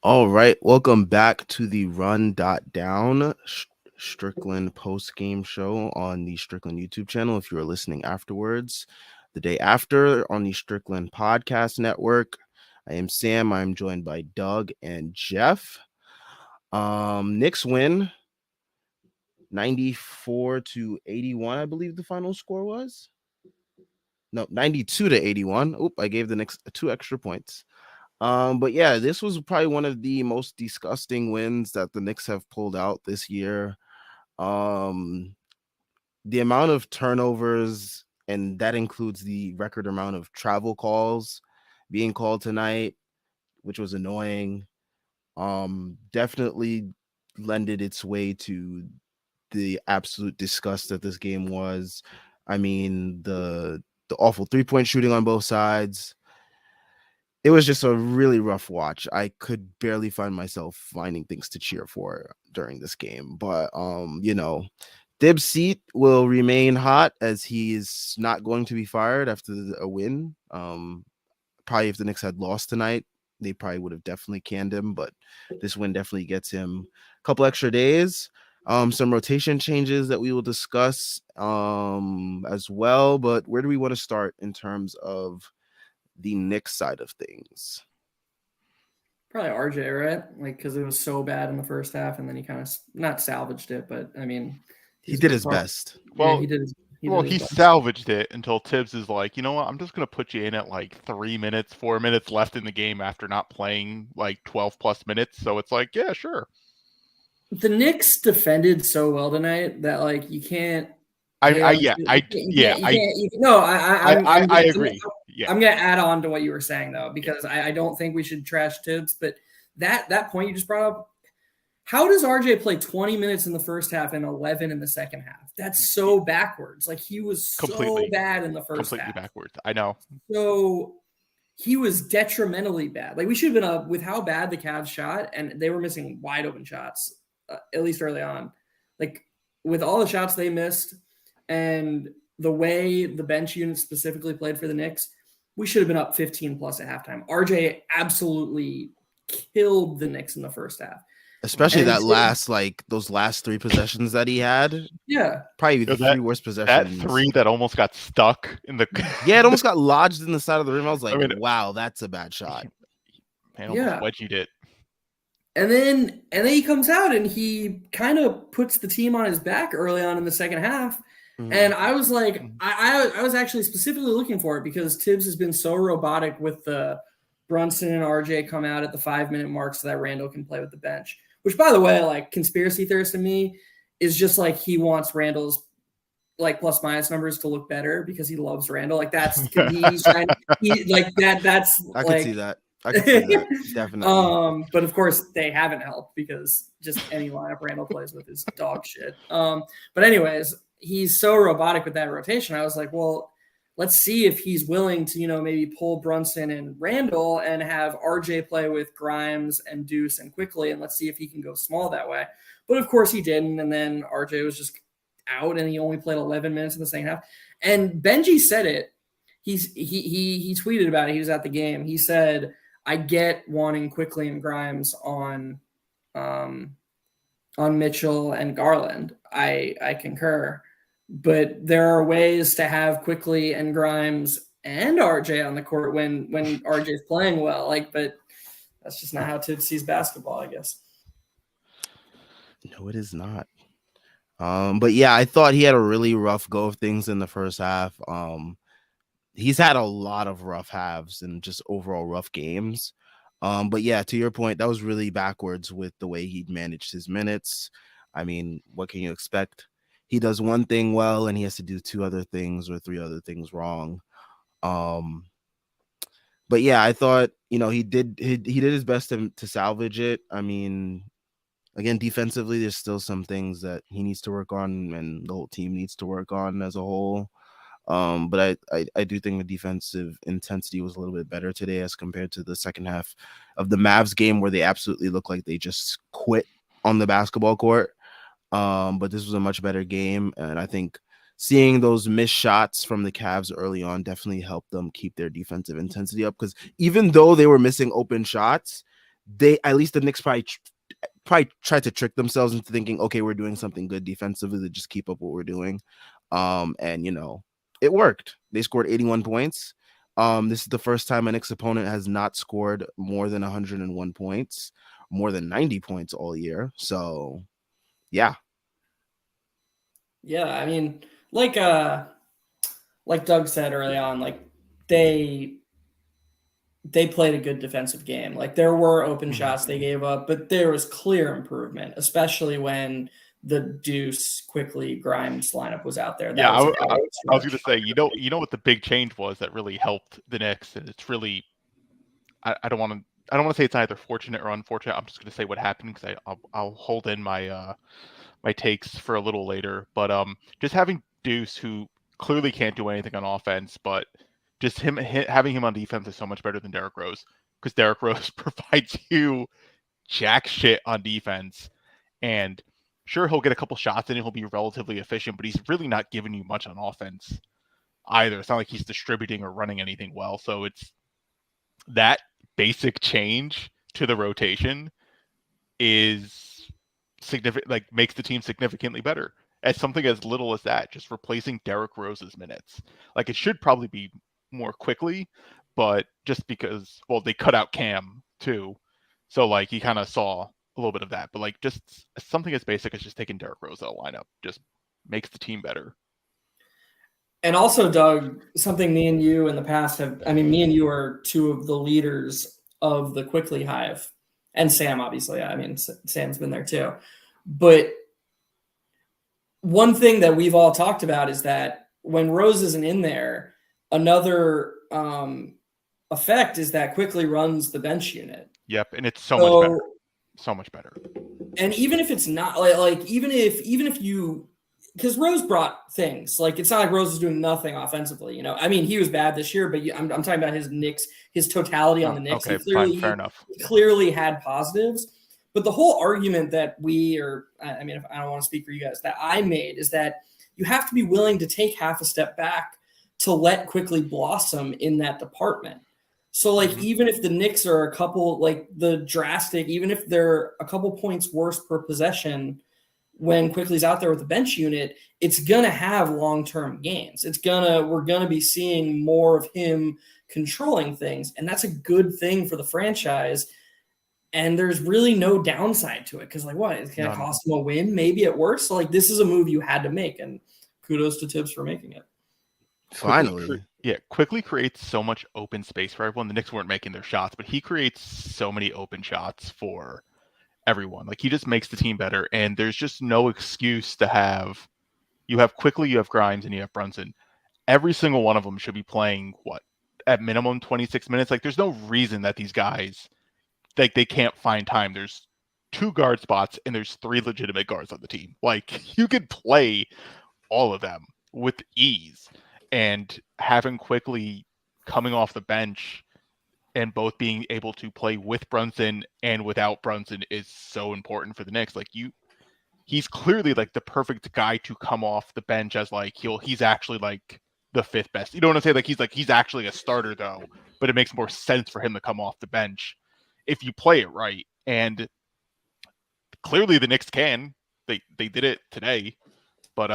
All right, welcome back to the Run.down Strickland post-game show on the Strickland YouTube channel. If you are listening afterwards, the day after on the Strickland Podcast Network. I am Sam. I'm joined by Doug and Jeff. Knicks win 94-81, I believe the final score was. No, 92-81. Oop, I gave the Knicks 2 extra points. But yeah, this was probably one of the most disgusting wins that the Knicks have pulled out this year. The amount of turnovers, and that includes the record amount of travel calls being called tonight, which was annoying. Definitely lended its way to the absolute disgust that this game was. I mean, the awful 3-point shooting on both sides. It was just a really rough watch. I could barely find myself finding things to cheer for during this game. But Dib's seat will remain hot as he is not going to be fired after a win. Probably if the Knicks had lost tonight, they probably would have definitely canned him. But this win definitely gets him a couple extra days. Some rotation changes that we will discuss as well. But where do we want to start in terms of the Knicks side of things? Probably RJ, right? Like, because it was so bad in the first half, and then he kind of not salvaged it, but I mean, he did his best. Well, he did. He salvaged it until Tibbs is like, you know what? I'm just gonna put you in at like 4 minutes left in the game after not playing like 12 plus minutes. So it's like, yeah, sure. The Knicks defended so well tonight that like you can't. I agree. Yeah. I'm gonna add on to what you were saying though, because I don't think we should trash Tibbs, but that point you just brought up. How does RJ play 20 minutes in the first half and 11 in the second half? That's so backwards. Like he was so bad in the first half. Completely backwards. I know. So he was detrimentally bad. Like we should have been up with how bad the Cavs shot, and they were missing wide open shots, at least early on. Like with all the shots they missed and the way the bench unit specifically played for the Knicks, we should have been up 15 plus at halftime. RJ absolutely killed the Knicks in the first half. Especially those last 3 possessions that he had. Yeah. Probably the 3 worst possessions. That 3 that almost got stuck in the... Yeah, it almost got lodged in the side of the rim. I was like, wow, that's a bad shot. Man, almost wedged it. And then he comes out and he kind of puts the team on his back early on in the second half. Mm-hmm. And I was like, I was actually specifically looking for it because Tibbs has been so robotic with the Brunson and RJ come out at the 5-minute mark so that Randall can play with the bench. Which, by the way, like conspiracy theorist to me is just like he wants Randall's like plus minus numbers to look better because he loves Randall. Like that's he's trying like that. That's I could see that. I could see that definitely. But of course they haven't helped because just any lineup Randall plays with is dog shit. But anyways, he's so robotic with that rotation. I was like, well, let's see if he's willing to, maybe pull Brunson and Randall and have RJ play with Grimes and Deuce and Quickly, and let's see if he can go small that way. But of course he didn't, and then RJ was just out, and he only played 11 minutes in the second half. And Benji said it. He tweeted about it. He was at the game. He said, "I get wanting Quickly and Grimes on Mitchell and Garland. I concur." But there are ways to have Quickly and Grimes and RJ on the court when RJ is playing well. But that's just not how Tibbs sees basketball, I guess. No, it is not. But yeah, I thought he had a really rough go of things in the first half. He's had a lot of rough halves and just overall rough games. But yeah, to your point, that was really backwards with the way he managed his minutes. I mean, what can you expect? He does one thing well and he has to do 2 other things or 3 other things wrong. But yeah, I thought, he did his best to salvage it. I mean, again, defensively, there's still some things that he needs to work on and the whole team needs to work on as a whole. But I do think the defensive intensity was a little bit better today as compared to the second half of the Mavs game where they absolutely looked like they just quit on the basketball court. But this was a much better game, and I think seeing those missed shots from the Cavs early on definitely helped them keep their defensive intensity up, because even though they were missing open shots, the Knicks probably tried to trick themselves into thinking, okay, we're doing something good defensively to just keep up what we're doing. And it worked. They scored 81 points. This is the first time a Knicks opponent has not scored more than 101 points, more than 90 points all year. So, yeah. Yeah, I mean, like Doug said early on, like they played a good defensive game. Like there were open shots they gave up, but there was clear improvement, especially when the Deuce Quickly Grimes lineup was out there. Yeah, That was a I great was going to stretch. say, you know what the big change was that really helped the Knicks, and it's really, I don't want to say it's either fortunate or unfortunate. I'm just going to say what happened because I'll hold in my my takes for a little later. But just having Deuce, who clearly can't do anything on offense, but just having him on defense is so much better than Derrick Rose, because Derrick Rose provides you jack shit on defense, and sure, he'll get a couple shots in and he'll be relatively efficient, but he's really not giving you much on offense either. It's not like he's distributing or running anything well. So it's that basic change to the rotation is significant, like makes the team significantly better. As something as little as that, just replacing Derrick Rose's minutes. Like it should probably be more quickly, but just because, well, they cut out Cam too. So like he kind of saw a little bit of that, but like just something as basic as just taking Derrick Rose out of lineup just makes the team better. And also, Doug, something me and you in the past have, I mean, me and you are two of the leaders of the Quickly Hive, and Sam, obviously. I mean, Sam's been there too. But one thing that we've all talked about is that when Rose isn't in there, another effect is that Quickly runs the bench unit. Yep, and it's so much better. So much better. And even if it's not like even if you, because Rose brought things, like it's not like Rose is doing nothing offensively, I mean, he was bad this year, but I'm talking about his Knicks, his totality on the Knicks. Okay, Fine, fair enough. He clearly had positives, but the whole argument that I mean, if I don't want to speak for you guys, that I made is that you have to be willing to take half a step back to let Quickly blossom in that department. So, like, even if the Knicks are a couple, like even if they're a couple points worse per possession when Quickly's out there with the bench unit, it's going to have long-term gains. We're going to be seeing more of him controlling things. And that's a good thing for the franchise. And there's really no downside to it. Cause like, what? It's going to cost him a win, maybe at worst. So like, this is a move you had to make, and kudos to Tibbs for making it. Finally. Quickly creates so much open space for everyone. The Knicks weren't making their shots, but he creates so many open shots for everyone. Like he just makes the team better, and there's just no excuse to have. You have Quickly, you have Grimes, and you have Brunson. Every single one of them should be playing at minimum 26 minutes. Like there's no reason that these guys they can't find time. There's 2 guard spots and there's 3 legitimate guards on the team. Like you could play all of them with ease, and having Quickly coming off the bench and both being able to play with Brunson and without Brunson is so important for the Knicks. Like he's clearly like the perfect guy to come off the bench as like he's actually like the 5th best. You know what I'm saying? Like he's actually a starter though, but it makes more sense for him to come off the bench if you play it right. And clearly the Knicks can. They did it today, but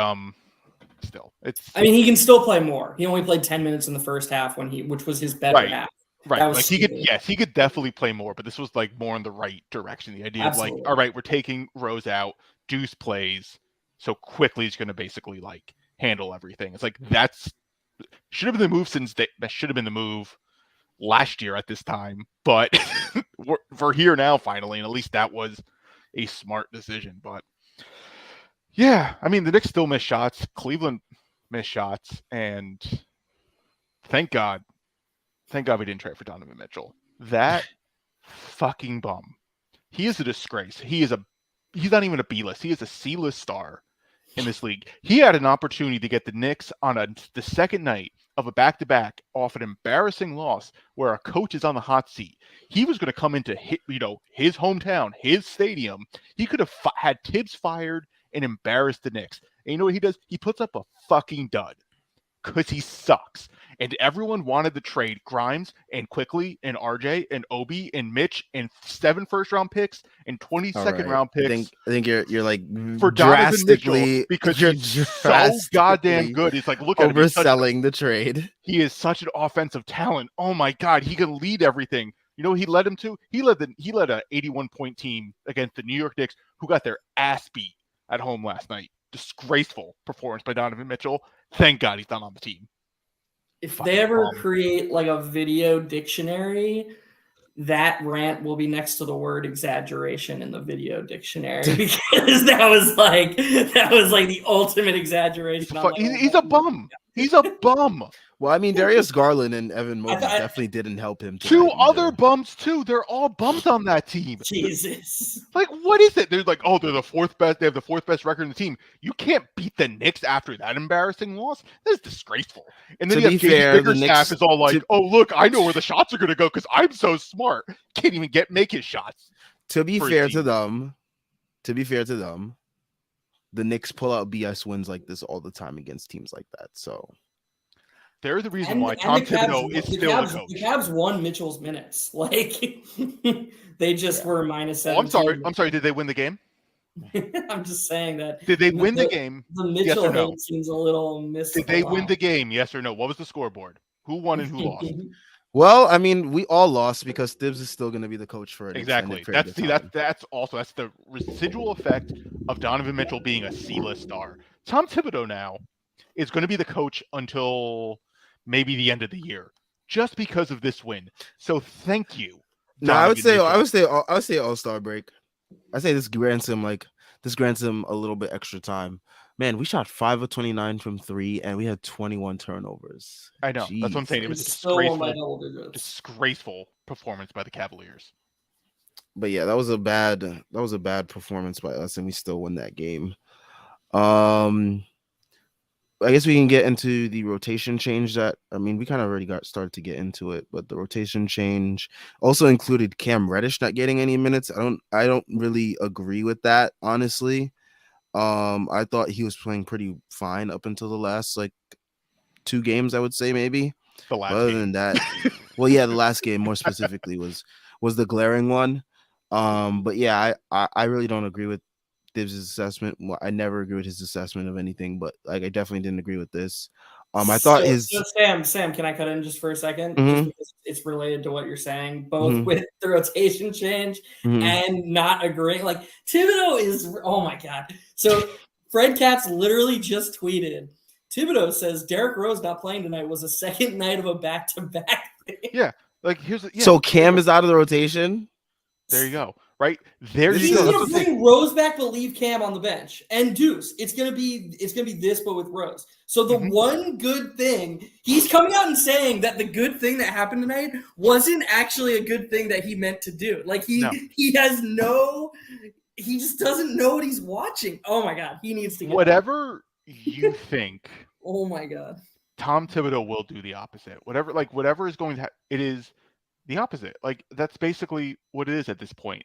still I mean, he can still play more. He only played 10 minutes in the first half which was his better half. Right. Like he could definitely play more, but this was like more in the right direction. The idea of like, all right, we're taking Rose out, Deuce plays, so Quickly is going to basically like handle everything. It's like should have been the move that should have been the move last year at this time, but we're here now finally, and at least that was a smart decision. But yeah, I mean the Knicks still miss shots, Cleveland missed shots, and thank God we didn't trade for Donovan Mitchell. That fucking bum. He is a disgrace. He's not even a B-list. He is a C-list star in this league. He had an opportunity to get the Knicks on the second night of a back-to-back off an embarrassing loss where a coach is on the hot seat. He was going to come into his hometown, his stadium. He could have had Tibbs fired and embarrassed the Knicks. And you know what he does? He puts up a fucking dud. because he sucks. And everyone wanted to trade Grimes and Quickly and RJ and Obi and Mitch and 7 first-round picks and 22nd round picks. I think you're like for Donovan Mitchell drastically because you're he's so goddamn good. It's like, look at him. Overselling the trade. He is such an offensive talent. Oh my God, he can lead everything. You know what he led him to? He led a 81-point team against the New York Knicks, who got their ass beat at home last night. Disgraceful performance by Donovan Mitchell. Thank God he's not on the team. If they ever create like a video dictionary, that rant will be next to the word exaggeration in the video dictionary because that was like the ultimate exaggeration. He's a bum. He's a bum. Well, I mean, Darius Garland and Evan Mobley definitely didn't help him. Two other bums too. They're all bums on that team. Jesus. Like, what is it? They're like, oh, they're the 4th best. They have the 4th best record in the team. You can't beat the Knicks after that embarrassing loss. That is disgraceful. And then to be fair, the Knicks is all like, oh, look, I know where the shots are going to go because I'm so smart. Can't even make his shots. To be fair to them, the Knicks pull out BS wins like this all the time against teams like that. So they're the reason why Tom Thibodeau is still the coach. The Cavs won Mitchell's minutes. Like they just were minus 7. I'm sorry. Did they win the game? I'm just saying that. Did they win the game? The Mitchell hate seems a little mystical. Did they win the game? Yes or no? What was the scoreboard? Who won and who lost? Well, I mean, we all lost because Thibs is still going to be the coach for it. Exactly. That's the residual effect of Donovan Mitchell being a C-list star. Tom Thibodeau now is going to be the coach until maybe the end of the year, just because of this win. So thank you. No, I would say All-Star break. I say this grants him a little bit extra time. Man, we shot 5 of 29 from 3, and we had 21 turnovers. I know. Jeez. That's what I'm saying. It was a disgraceful performance by the Cavaliers. But yeah, that was a bad performance by us, and we still win that game. I guess we can get into the rotation change we kind of already started to get into it, but the rotation change also included Cam Reddish not getting any minutes. I don't really agree with that, honestly. I thought he was playing pretty fine up until the last 2 games, I would say maybe. The last Other game. than that, well, yeah, the last game more specifically was the glaring one. But yeah, I really don't agree with Thibs' assessment. Well, I never agree with his assessment of anything, but I definitely didn't agree with this. I thought Sam, can I cut in just for a second? Mm-hmm. Just because it's related to what you're saying, both with the rotation change and not agreeing. Like Thibodeau is, oh my God. So Fred Katz literally just tweeted, Thibodeau says Derrick Rose not playing tonight was a second night of a back-to-back thing. Yeah. So Cam is out of the rotation? There you go. Right there. He's gonna bring Rose back, but leave Cam on the bench. And Deuce, it's gonna be this, but with Rose. So the one good thing he's coming out and saying that the good thing that happened tonight wasn't actually a good thing that he meant to do. Like he just doesn't know what he's watching. Oh my God, he needs to get whatever you think. Oh my God, Tom Thibodeau will do the opposite. Whatever is going to it is the opposite. That's basically what it is at this point.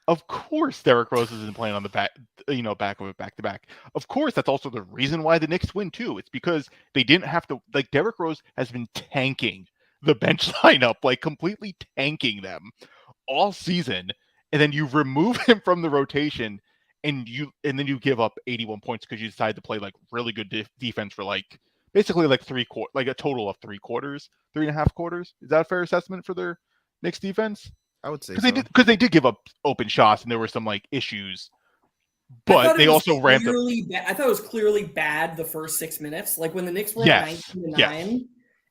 Of course Derrick Rose isn't playing on the back of it back-to-back. Of course, that's also the reason why the Knicks win too. It's because they didn't have to, Derrick Rose has been tanking the bench lineup, completely tanking them all season. And then you remove him from the rotation and then you give up 81 points because you decide to play really good defense for basically a total of 3.5 quarters. Is that a fair assessment for their Knicks defense? I would say because they did give up open shots and there were some issues, but they also ramped up. I thought it was clearly bad the first 6 minutes. When the Knicks were 19-9,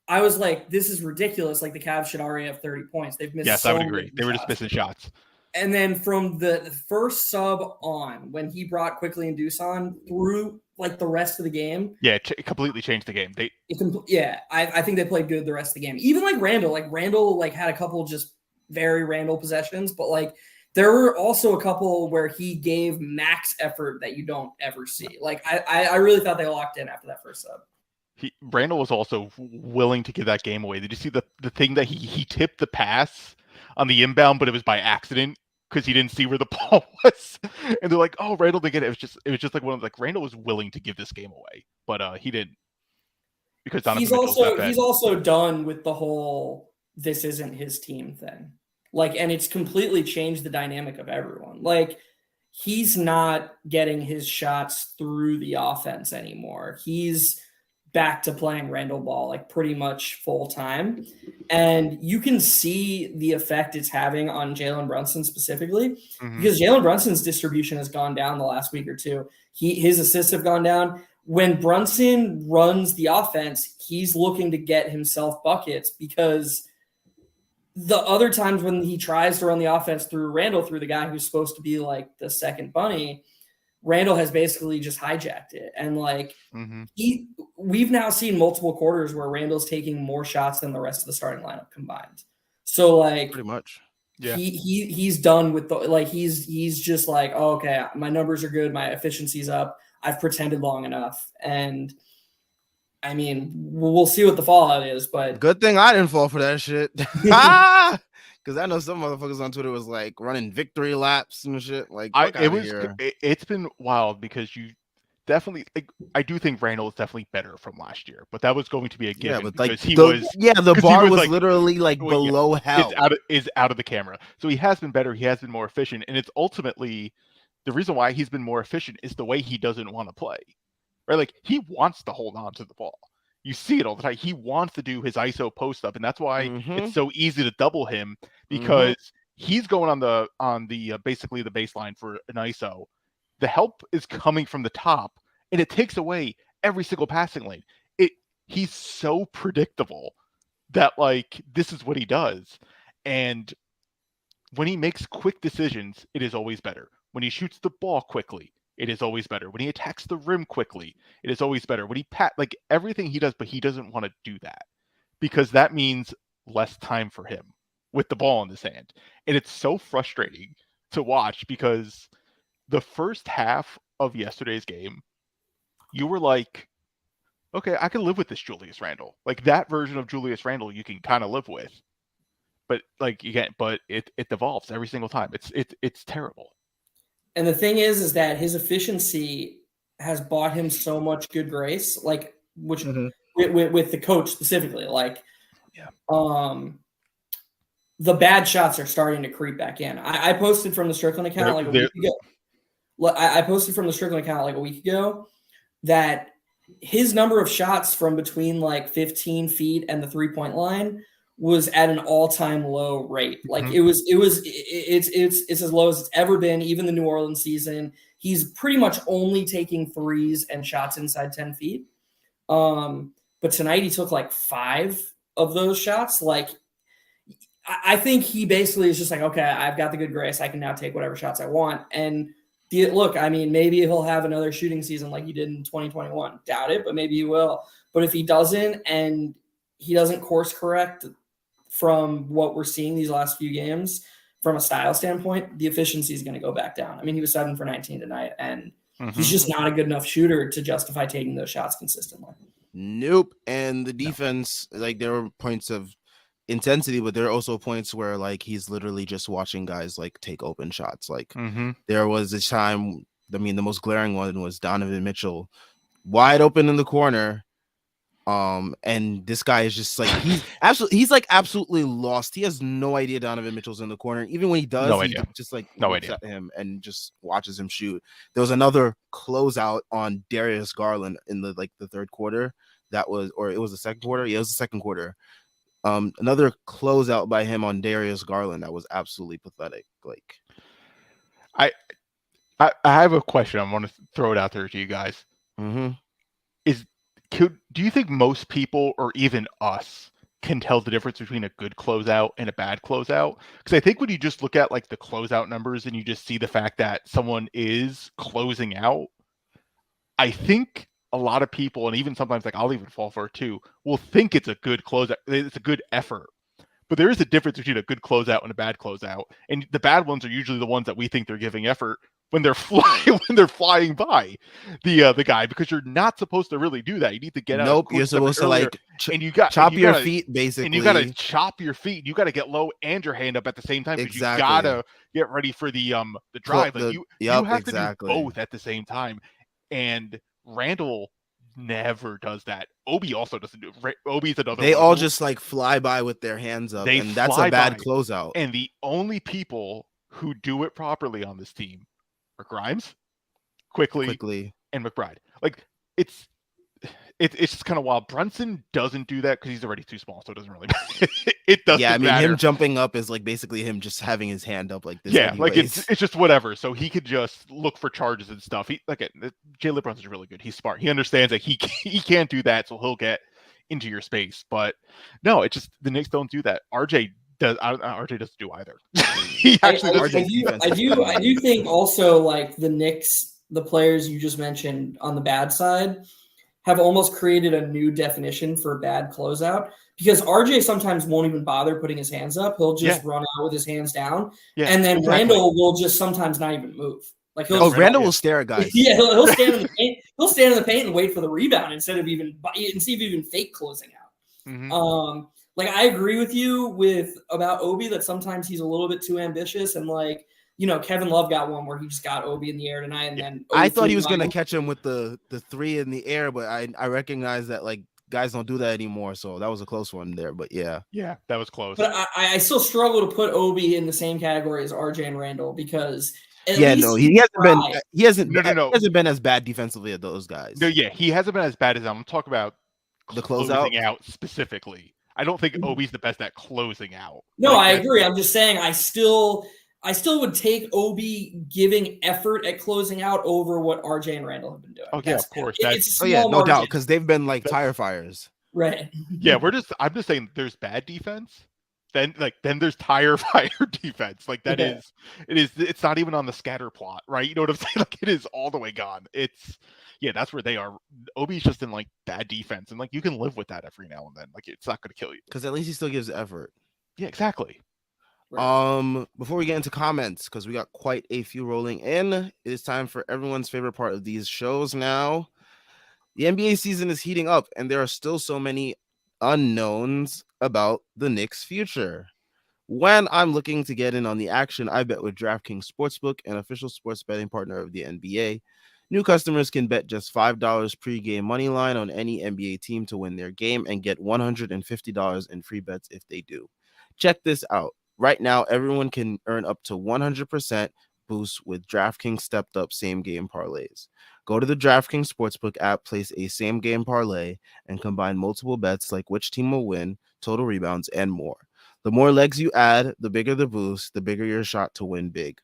I was like, this is ridiculous. The Cavs should already have 30 points. They've missed. Yes, I would agree. They were just missing shots. And then from the first sub on, when he brought Quickly and Deuce on through the rest of the game. Yeah, it completely changed the game. I think they played good the rest of the game. Even Randall. Randall had a couple just very Randall possessions, but there were also a couple where he gave max effort that you don't ever see. I really thought they locked in after that first sub. Randall was also willing to give that game away. Did you see the thing that he tipped the pass on the inbound, but it was by accident because he didn't see where the ball was? And they're like, "Oh, Randall didn't get it." It was just one of Randall was willing to give this game away, but he didn't. because Donovan Mitchell's that bad. He's also done with the whole this isn't his team thing. Like, and it's completely changed the dynamic of everyone. Like, he's not getting his shots through the offense anymore. He's back to playing Randall ball, like pretty much full time. And you can see the effect it's having on Jalen Brunson specifically, because Jalen Brunson's distribution has gone down the last week or two. His assists have gone down. When Brunson runs the offense, he's looking to get himself buckets, because the other times when he tries to run the offense through Randall, through the guy who's supposed to be like the second bunny, Randall has basically just hijacked it. And like we've now seen multiple quarters where Randall's taking more shots than the rest of the starting lineup combined. So like pretty much. Yeah. He's done with the, like, he's just like, oh, okay, my numbers are good, my efficiency's up, I've pretended long enough. And I mean, we'll see what the fallout is, but good thing I didn't fall for that shit. Because I know some motherfuckers on Twitter was like running victory laps and shit. Like, it's been wild, because you definitely, like, I do think Randall is definitely better from last year, but that was going to be a given, but because like, the bar was like, literally like below hell. Is out of the camera. So he has been better. He has been more efficient, and it's ultimately the reason why he's been more efficient is the way he doesn't want to play. Right? Like, he wants to hold on to the ball. You see it all the time. He wants to do his ISO post up, and that's why it's so easy to double him, because he's going on the basically the baseline for an ISO. The help is coming from the top, and it takes away every single passing lane. He's so predictable that, like, this is what he does. And when he makes quick decisions, it is always better. When he shoots the ball quickly, it is always better. When he attacks the rim quickly, it is always better. When he like everything he does, but he doesn't want to do that, because that means less time for him with the ball in his hand. And it's so frustrating to watch, because the first half of yesterday's game, you were like, okay, I can live with this Julius Randle. Like, that version of Julius Randle you can kind of live with. But like, you can't, but it devolves every single time. It's terrible. And the thing is that his efficiency has bought him so much good grace, like, which with the coach specifically, like, the bad shots are starting to creep back in. I posted from the Strickland account like a week ago. I posted from the Strickland account like a week ago that his number of shots from between like 15 feet and the 3-point line was at an all-time low rate. Like it's as low as it's ever been. Even the New Orleans season, he's pretty much only taking threes and shots inside 10 feet. But tonight he took like 5 of those shots. Like, I think he basically is just like, okay, I've got the good grace. I can now take whatever shots I want. And look, I mean, maybe he'll have another shooting season like he did in 2021. Doubt it, but maybe he will. But if he doesn't, and he doesn't course correct from what we're seeing these last few games from a style standpoint, the efficiency is going to go back down. I mean, he was 7 for 19 tonight, and he's just not a good enough shooter to justify taking those shots consistently. Nope. And the defense, like, there were points of intensity, but there are also points where like he's literally just watching guys like take open shots. Like there was a time, I mean, the most glaring one was Donovan Mitchell wide open in the corner. And this guy is just like, he's absolutely lost. He has no idea Donovan Mitchell's in the corner. Even when he does, he just like looks at him and just watches him shoot. There was another closeout on Darius Garland in the third quarter. It was the second quarter. Yeah, it was the second quarter. Another closeout by him on Darius Garland that was absolutely pathetic. Like, I have a question. I want to throw it out there to you guys. Do you think most people, or even us, can tell the difference between a good closeout and a bad closeout? Because I think when you just look at like the closeout numbers and you just see the fact that someone is closing out, I think a lot of people, and even sometimes like I'll even fall for it too, will think it's a good closeout. It's a good effort. But there is a difference between a good closeout and a bad closeout. And the bad ones are usually the ones that we think they're giving effort when they're flying by the guy, because you're not supposed to really do that. You need to get out. Nope, you're supposed to like chop your feet, basically. And you got to chop your feet. You got to get low and your hand up at the same time, because you got to get ready for the drive. You have to do both at the same time. And Randall never does that. Obi also doesn't do it. Obi's another They one. all just like fly by with their hands up, They and that's a fly bad by. closeout. And the only people who do it properly on this team are Grimes, Quickly, Quickly. and McBride. Like it's just kind of wild. Brunson doesn't do that because he's already too small, so it doesn't really matter. It doesn't Yeah, I mean, matter. him jumping up is like basically him just having his hand up like this. Yeah, like anyways. it's just whatever. So he could just look for charges and stuff. Jalen Brunson's really good. He's smart. He understands that he can't do that, so he'll get into your space. But no, it's just the Knicks don't do that. RJ does. RJ doesn't do either. He actually I do think also like the Knicks, the players you just mentioned on the bad side, have almost created a new definition for bad closeout because RJ sometimes won't even bother putting his hands up. He'll just run out with his hands down. Yeah, and then Randall will just sometimes not even move. Like Randall will stare at guys. Yeah, he'll stand in the paint. He'll stand in the paint and wait for the rebound instead of even fake closing out. Mm-hmm. Like I agree with you about Obi that sometimes he's a little bit too ambitious and like, you know, Kevin Love got one where he just got Obi in the air tonight, and then I thought he was gonna catch him with the three in the air, but I recognize that like guys don't do that anymore, so that was a close one there. But yeah, that was close. But I still struggle to put Obi in the same category as RJ and Randall because he hasn't been as bad defensively as those guys. No, yeah, he hasn't been as bad as I'm talking about the closing out specifically. I don't think Obi's the best at closing out. No, I agree. I'm just saying I still would take Obi giving effort at closing out over what RJ and Randall have been doing. Oh, yeah, of course. No doubt, because they've been like tire fires. Right. Yeah, I'm just saying there's bad defense. Then there's tire fire defense. Like that is it's not even on the scatter plot, right? You know what I'm saying? Like it is all the way gone. That's where they are. Obi's just in like bad defense, and like you can live with that every now and then. Like it's not going to kill you because at least he still gives effort. Yeah, exactly. Right. Before we get into comments, because we got quite a few rolling in, it is time for everyone's favorite part of these shows now. The NBA season is heating up, and there are still so many unknowns about the Knicks' future. When I'm looking to get in on the action, I bet with DraftKings Sportsbook, an official sports betting partner of the NBA. New customers can bet just $5 pre-game money line on any NBA team to win their game and get $150 in free bets if they do. Check this out. Right now, everyone can earn up to 100% boost with DraftKings stepped up same game parlays. Go to the DraftKings Sportsbook app, place a same game parlay, and combine multiple bets like which team will win, total rebounds, and more. The more legs you add, the bigger the boost, the bigger your shot to win big.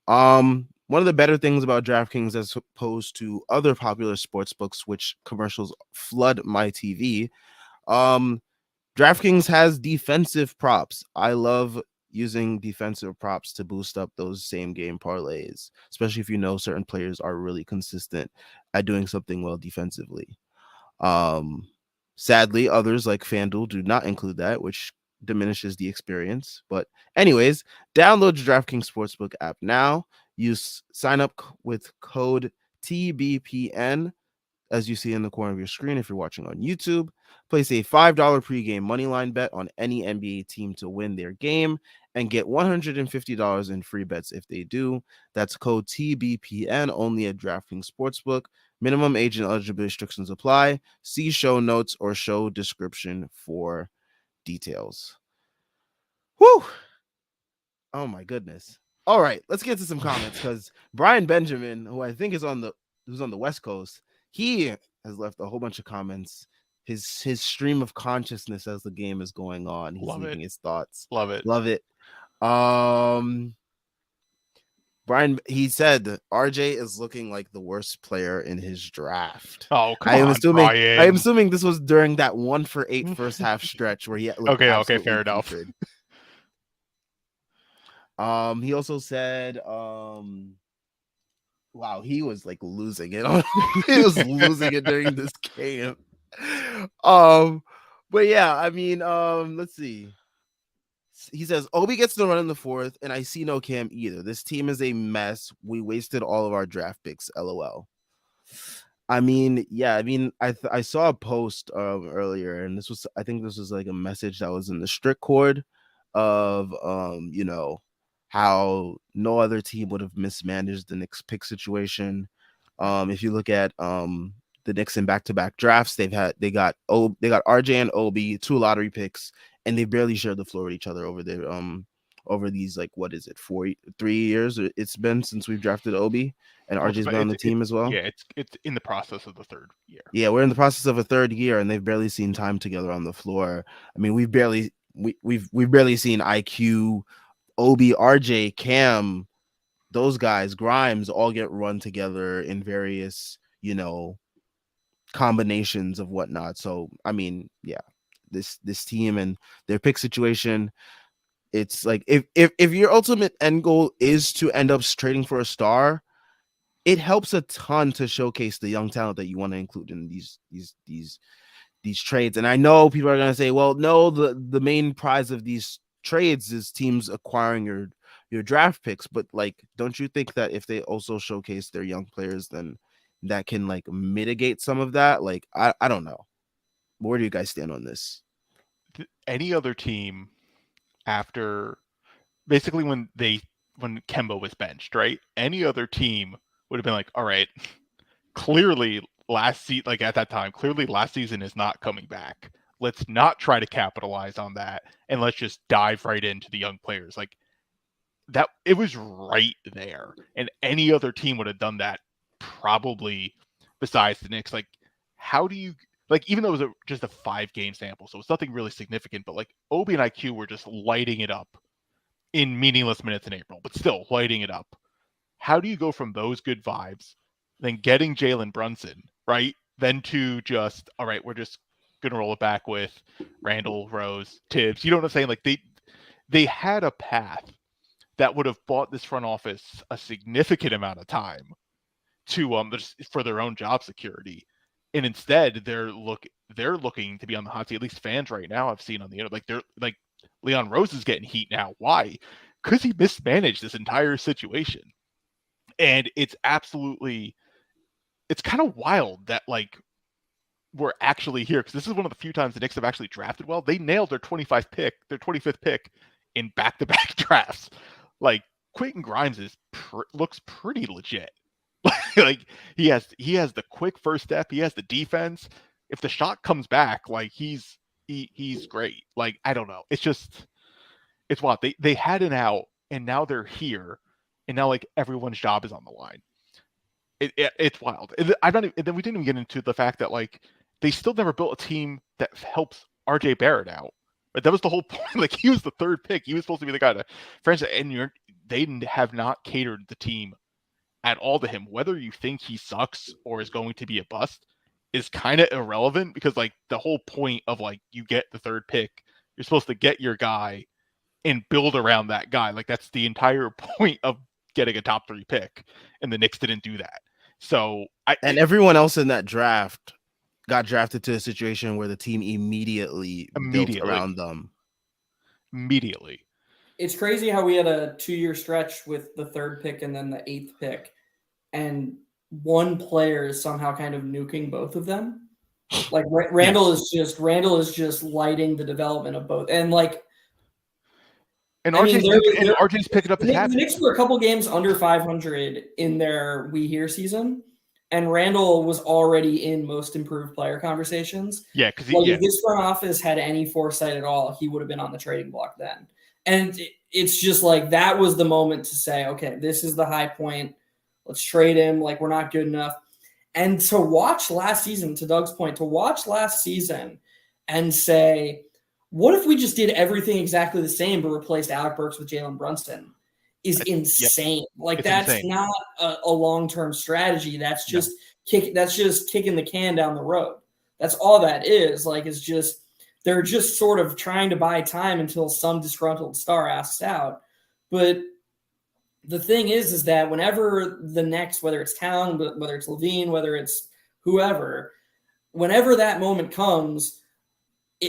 One of the better things about DraftKings as opposed to other popular sportsbooks, which commercials flood my TV, DraftKings has defensive props. I love using defensive props to boost up those same game parlays, especially if you know certain players are really consistent at doing something well defensively. Sadly, others like FanDuel do not include that, which diminishes the experience. But anyways, download the DraftKings Sportsbook app now. Sign up with code TBPN, as you see in the corner of your screen if you're watching on YouTube. Place a $5 pregame moneyline bet on any NBA team to win their game and get $150 in free bets if they do. That's code TBPN only at DraftKings Sportsbook. Minimum age and eligibility restrictions apply. See show notes or show description for details. Whew. Oh my goodness. All right, let's get to some comments because Brian Benjamin, who I think is who's on the West Coast, he has left a whole bunch of comments. His stream of consciousness as the game is going on. He's leaving his thoughts. Love it. Brian, he said RJ is looking like the worst player in his draft. Oh, come on, Brian. I am assuming this was during that 1-for-8 first half stretch where he had okay, fair enough. He also said, wow, he was like losing it. He was losing it during this game. But yeah, I mean, let's see. He says Obi gets the run in the fourth, and I see no Cam either. This team is a mess. We wasted all of our draft picks. LOL. I mean, yeah. I mean, I saw a post earlier, and I think this was like a message that was in the strict cord of how no other team would have mismanaged the Knicks pick situation. If you look at the Knicks in back-to-back drafts. They got RJ and Obi, 2 lottery picks, and they barely shared the floor with each other over these, like, what is it, 3 years it's been since we've drafted Obi, and Well, RJ's been on the team as well. Yeah, it's in the process of the 3rd year. Yeah, we're in the process of a 3rd year, and they've barely seen time together on the floor. I mean, we've barely seen IQ, Obi, RJ, Cam, those guys, Grimes, all get run together in various, combinations of whatnot. So, I mean, yeah, this team and their pick situation, it's like if your ultimate end goal is to end up trading for a star, it helps a ton to showcase the young talent that you want to include in these trades. And I know people are going to say, well, no, the main prize of these trades is teams acquiring your draft picks, but, like, don't you think that if they also showcase their young players, then that can, like, mitigate some of that? Like, I don't know. Where do you guys stand on this? Any other team, after basically when Kemba was benched, right? Any other team would have been like, all right, clearly last season is not coming back. Let's not try to capitalize on that, and let's just dive right into the young players. Like, that, it was right there, and any other team would have done that, probably, besides the Knicks. Like, how do you, like, even though it was just a 5-game sample, so it's nothing really significant, but, like, Obi and IQ were just lighting it up in meaningless minutes in April, but still lighting it up. How do you go from those good vibes, then getting Jalen Brunson, right, then to just, all right, we're just gonna roll it back with Randall, Rose, Tibbs? You know what I'm saying? Like, they had a path that would have bought this front office a significant amount of time to for their own job security, and instead they're looking to be on the hot seat. At least fans right now I've seen on the internet, like, they're like, Leon Rose is getting heat now. Why? Because he mismanaged this entire situation, and it's kind of wild that, like, we're actually here, because this is one of the few times the Knicks have actually drafted well. They nailed their 25th pick in back-to-back drafts. Like, Quentin Grimes looks pretty legit. Like, he has the quick first step. He has the defense. If the shot comes back, like, he's great. Like, I don't know. It's wild. They had an out, and now they're here, and now, like, everyone's job is on the line. It's wild. And then we didn't even get into the fact that, like, they still never built a team that helps RJ Barrett out. But that was the whole point. Like, he was the 3rd pick. He was supposed to be the guy to franchise, and they have not catered the team at all to him. Whether you think he sucks or is going to be a bust is kind of irrelevant, because, like, the whole point of, like, you get the 3rd pick, you're supposed to get your guy and build around that guy. Like, that's the entire point of getting a top 3 pick, and the Knicks didn't do that. So everyone else in that draft got drafted to a situation where the team immediately built around them. Immediately. It's crazy how we had a 2-year stretch with the 3rd pick and then the 8th pick, and one player is somehow kind of nuking both of them. Like, Randall is just lighting the development of both, and, like, and RJ's picking up the habit. The Knicks were a couple games under 500 in their We Here season, and Randall was already in most improved player conversations. Yeah, because if this front office had any foresight at all, he would have been on the trading block then. And it's just like, that was the moment to say, okay, this is the high point. Let's trade him. Like, we're not good enough. And to watch last season, to Doug's point, and say, what if we just did everything exactly the same but replaced Alec Burks with Jalen Brunson is insane. Yep. Like, it's that's insane. Not a long-term strategy. That's just kicking the can down the road. That's all that is. Like, it's just, they're just sort of trying to buy time until some disgruntled star asks out. But the thing is that whenever the next, whether it's Town, whether it's Levine, whether it's whoever, whenever that moment comes,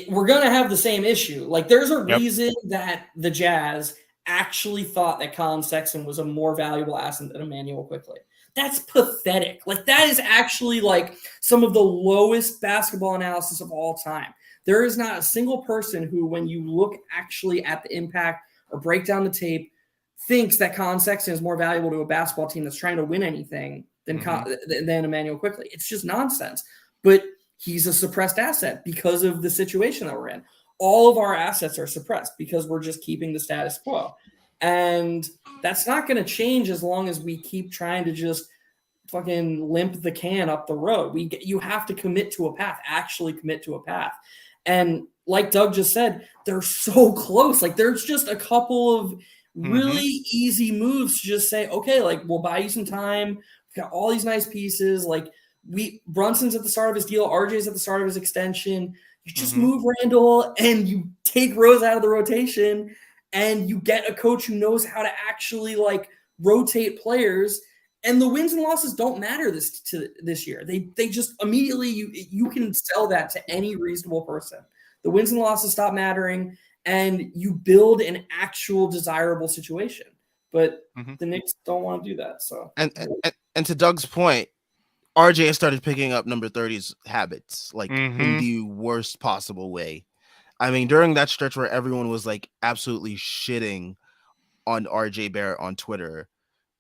we're going to have the same issue. Like, there's a reason that the Jazz actually thought that Colin Sexton was a more valuable asset than Emmanuel Quickley. That's pathetic. Like, that is actually, like, some of the lowest basketball analysis of all time. There is not a single person who, when you look actually at the impact or break down the tape, thinks that Colin Sexton is more valuable to a basketball team that's trying to win anything than Emmanuel Quickly. It's just nonsense. But he's a suppressed asset because of the situation that we're in. All of our assets are suppressed because we're just keeping the status quo. And that's not going to change as long as we keep trying to just fucking limp the can up the road. You have to commit to a path, actually commit to a path. And like Doug just said, they're so close. Like there's just a couple of really easy moves to just say, okay, like we'll buy you some time. We've got all these nice pieces. Like Brunson's at the start of his deal. RJ's at the start of his extension. You just move Randall and you take Rose out of the rotation and you get a coach who knows how to actually like rotate players. And the wins and losses don't matter this year. They just immediately you can sell that to any reasonable person. The wins and losses stop mattering, and you build an actual desirable situation. But the Knicks don't want to do that. So and to Doug's point, RJ started picking up number 30's habits, like in the worst possible way. I mean, during that stretch where everyone was like absolutely shitting on RJ Barrett on Twitter,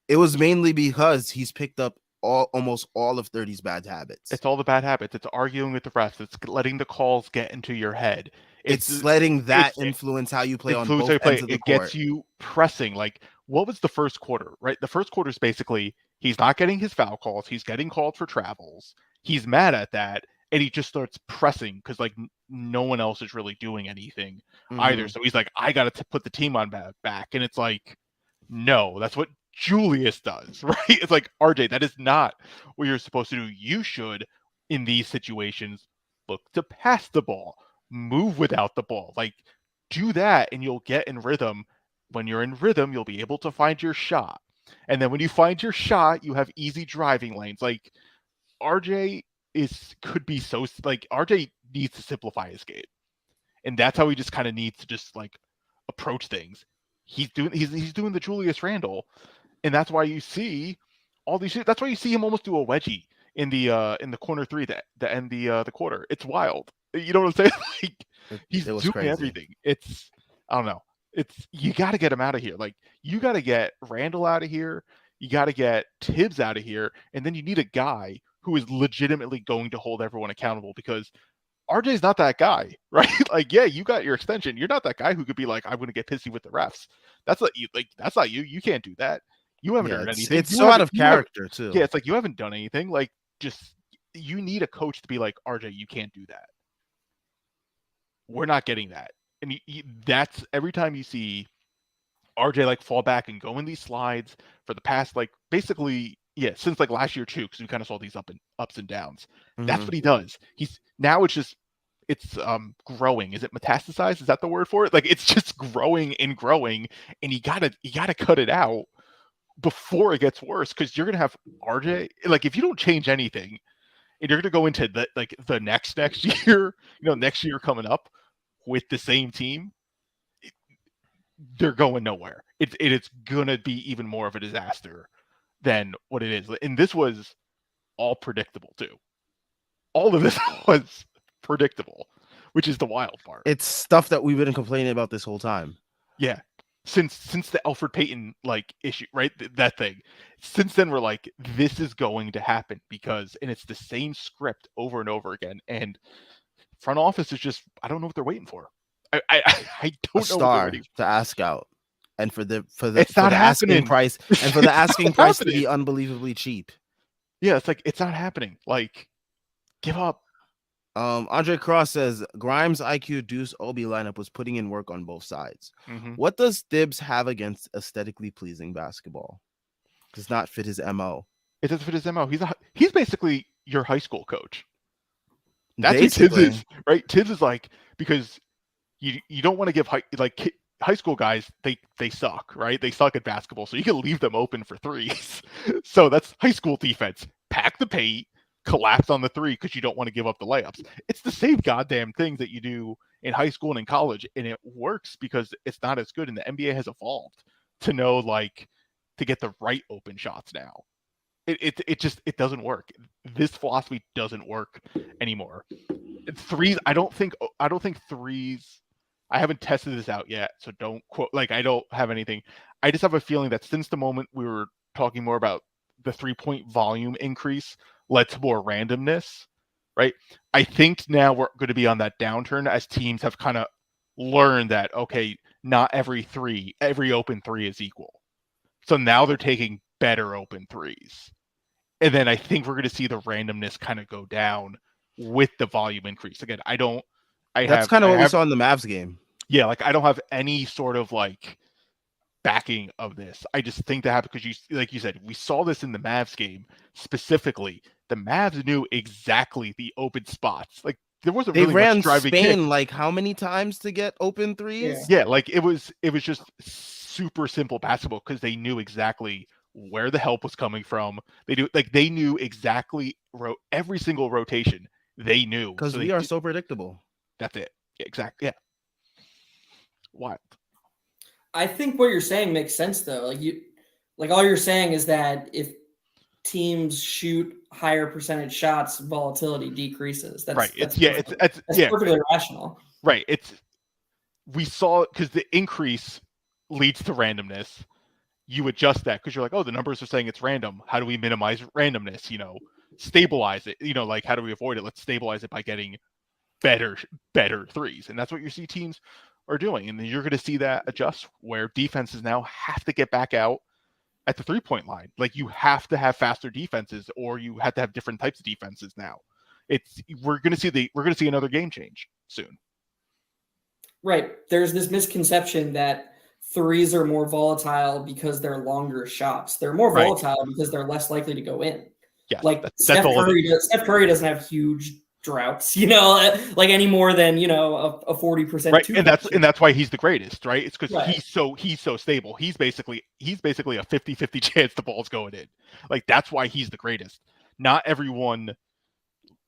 it was mainly because he's picked up almost all of 30's bad habits. It's all the bad habits. It's arguing with the refs. It's letting the calls get into your head. It's letting that influence how you play on both ends of the court. It gets you pressing. Like, what was the first quarter, right? The first quarter is basically he's not getting his foul calls. He's getting called for travels. He's mad at that. And he just starts pressing because, like, no one else is really doing anything either. So he's like, I got to put the team on back. And it's like, no, that's what Julius does, right? It's like, RJ, that is not what you're supposed to do. You should, in these situations, look to pass the ball, move without the ball. Like, do that and you'll get in rhythm. When you're in rhythm, you'll be able to find your shot. And then when you find your shot, you have easy driving lanes. Like, RJ could be so, like, RJ needs to simplify his game. And that's how he just kind of needs to just, like, approach things. He's doing the Julius Randle. And that's why you see all these shit. That's why you see him almost do a wedgie in the corner three to end the quarter. It's wild. You know what I'm saying? Like, he's doing crazy. Everything. It's, I don't know. It's, you got to get him out of here. Like, you got to get Randall out of here. You got to get Tibbs out of here. And then you need a guy who is legitimately going to hold everyone accountable, because RJ's not that guy, right? Like, yeah, you got your extension. You're not that guy who could be like, I'm going to get pissy with the refs. That's not you. Like, that's not you. You can't do that. You haven't earned anything. It's so out of character, too. Yeah, it's like you haven't done anything. Like, just, you need a coach to be like, RJ, you can't do that. We're not getting that. And that's every time you see RJ like fall back and go in these slides for the past, like, basically, yeah, since like last year too, because we kind of saw these ups and downs. That's what he does. It's growing. Is it metastasized? Is that the word for it? Like, it's just growing, and you gotta cut it out before it gets worse, because you're gonna have RJ, like, if you don't change anything, and you're gonna go into the next year, next year coming up with the same team, they're going nowhere. It's gonna be even more of a disaster than what it is. And this was all predictable too. All of this was predictable, which is the wild part. It's stuff that we've been complaining about this whole time. Yeah. Since the Alfred Payton like issue, right? That thing. Since then, we're like, this is going to happen, and it's the same script over and over again. And front office is just, I don't know what they're waiting for. I don't know. A star to ask out, and for the it's not asking price, and for the asking price to be unbelievably cheap. Yeah, it's like, it's not happening. Like, give up. Andre Cross says Grimes, IQ, Deuce, Obi lineup was putting in work on both sides. What does Thibs have against aesthetically pleasing basketball? Does not fit his MO. It doesn't fit his MO. He's basically your high school coach. That's basically what Tibbs is, right? Tibbs is like, because you don't want to give high school guys, they suck, right? They suck at basketball, so you can leave them open for threes. So that's high school defense. Pack the paint, collapse on the three, because you don't want to give up the layups. It's the same goddamn thing that you do in high school and in college, and it works because it's not as good. And the NBA has evolved to know, like, to get the right open shots now. It doesn't work. This philosophy doesn't work anymore. Threes, I don't think threes. I haven't tested this out yet, so don't quote. Like, I don't have anything. I just have a feeling that since the moment we were talking more about the 3-point volume increase led to more randomness, right? I think now we're going to be on that downturn as teams have kind of learned that, okay, not every open three is equal. So now they're taking better open threes. And then I think we're going to see the randomness kind of go down with the volume increase. Again, That's kind of what we saw in the Mavs game. Yeah, like I don't have any sort of like backing of this. I just think that happened because like you said, we saw this in the Mavs game specifically. The Mavs knew exactly the open spots. Like there wasn't really ran much driving Spain kick. like how many times to get open threes? Yeah, like it was just super simple basketball because they knew exactly where the help was coming from. They knew exactly every single rotation. They knew because we are so predictable. That's it. Exactly. Yeah. What? I think what you're saying makes sense though. Like all you're saying is that if teams shoot higher percentage shots, volatility decreases. That's right. That's It's perfectly rational. Right. We saw because the increase leads to randomness. You adjust that because you're like, oh, the numbers are saying it's random. How do we minimize randomness? Stabilize it. Like how do we avoid it? Let's stabilize it by getting better threes. And that's what you see teams are doing. And then you're going to see that adjust where defenses now have to get back out at the 3-point line. Like you have to have faster defenses or you have to have different types of defenses now. We're going to see another game change soon. Right. There's this misconception that threes are more volatile because they're longer shots. They're more volatile because they're less likely to go in. Yeah, like Steph Curry doesn't have huge droughts, like any more than a 40%. Right, and that's why he's the greatest, right? It's because he's so stable. He's basically a 50-50 chance the ball's going in. Like that's why he's the greatest. Not everyone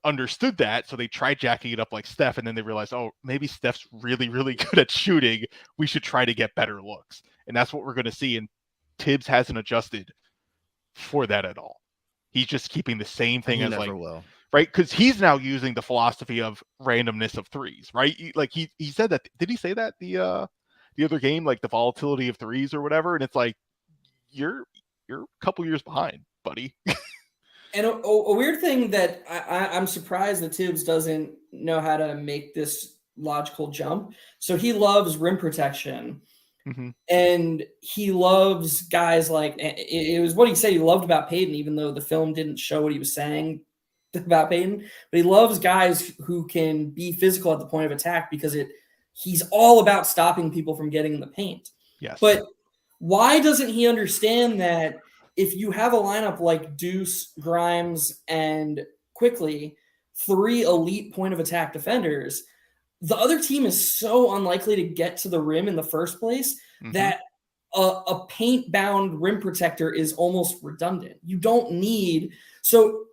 understood that, so they tried jacking it up like Steph, and then they realized, oh, maybe Steph's really, really good at shooting. We should try to get better looks, and that's what we're going to see. And Tibbs hasn't adjusted for that at all. He's just keeping the same thing as like, right? Because he's now using the philosophy of randomness of threes, right? He said that. Did he say that the other game, like the volatility of threes or whatever? And it's like you're a couple years behind, buddy. And a weird thing that I'm surprised that Tibbs doesn't know how to make this logical jump. So he loves rim protection. Mm-hmm. And he loves guys like it was what he said he loved about Payton, even though the film didn't show what he was saying about Payton. But he loves guys who can be physical at the point of attack because he's all about stopping people from getting in the paint. Yes. But why doesn't he understand that if you have a lineup like Deuce, Grimes, and Quickly, 3 elite point of attack defenders, the other team is so unlikely to get to the rim in the first place that a paint-bound rim protector is almost redundant. You don't need – so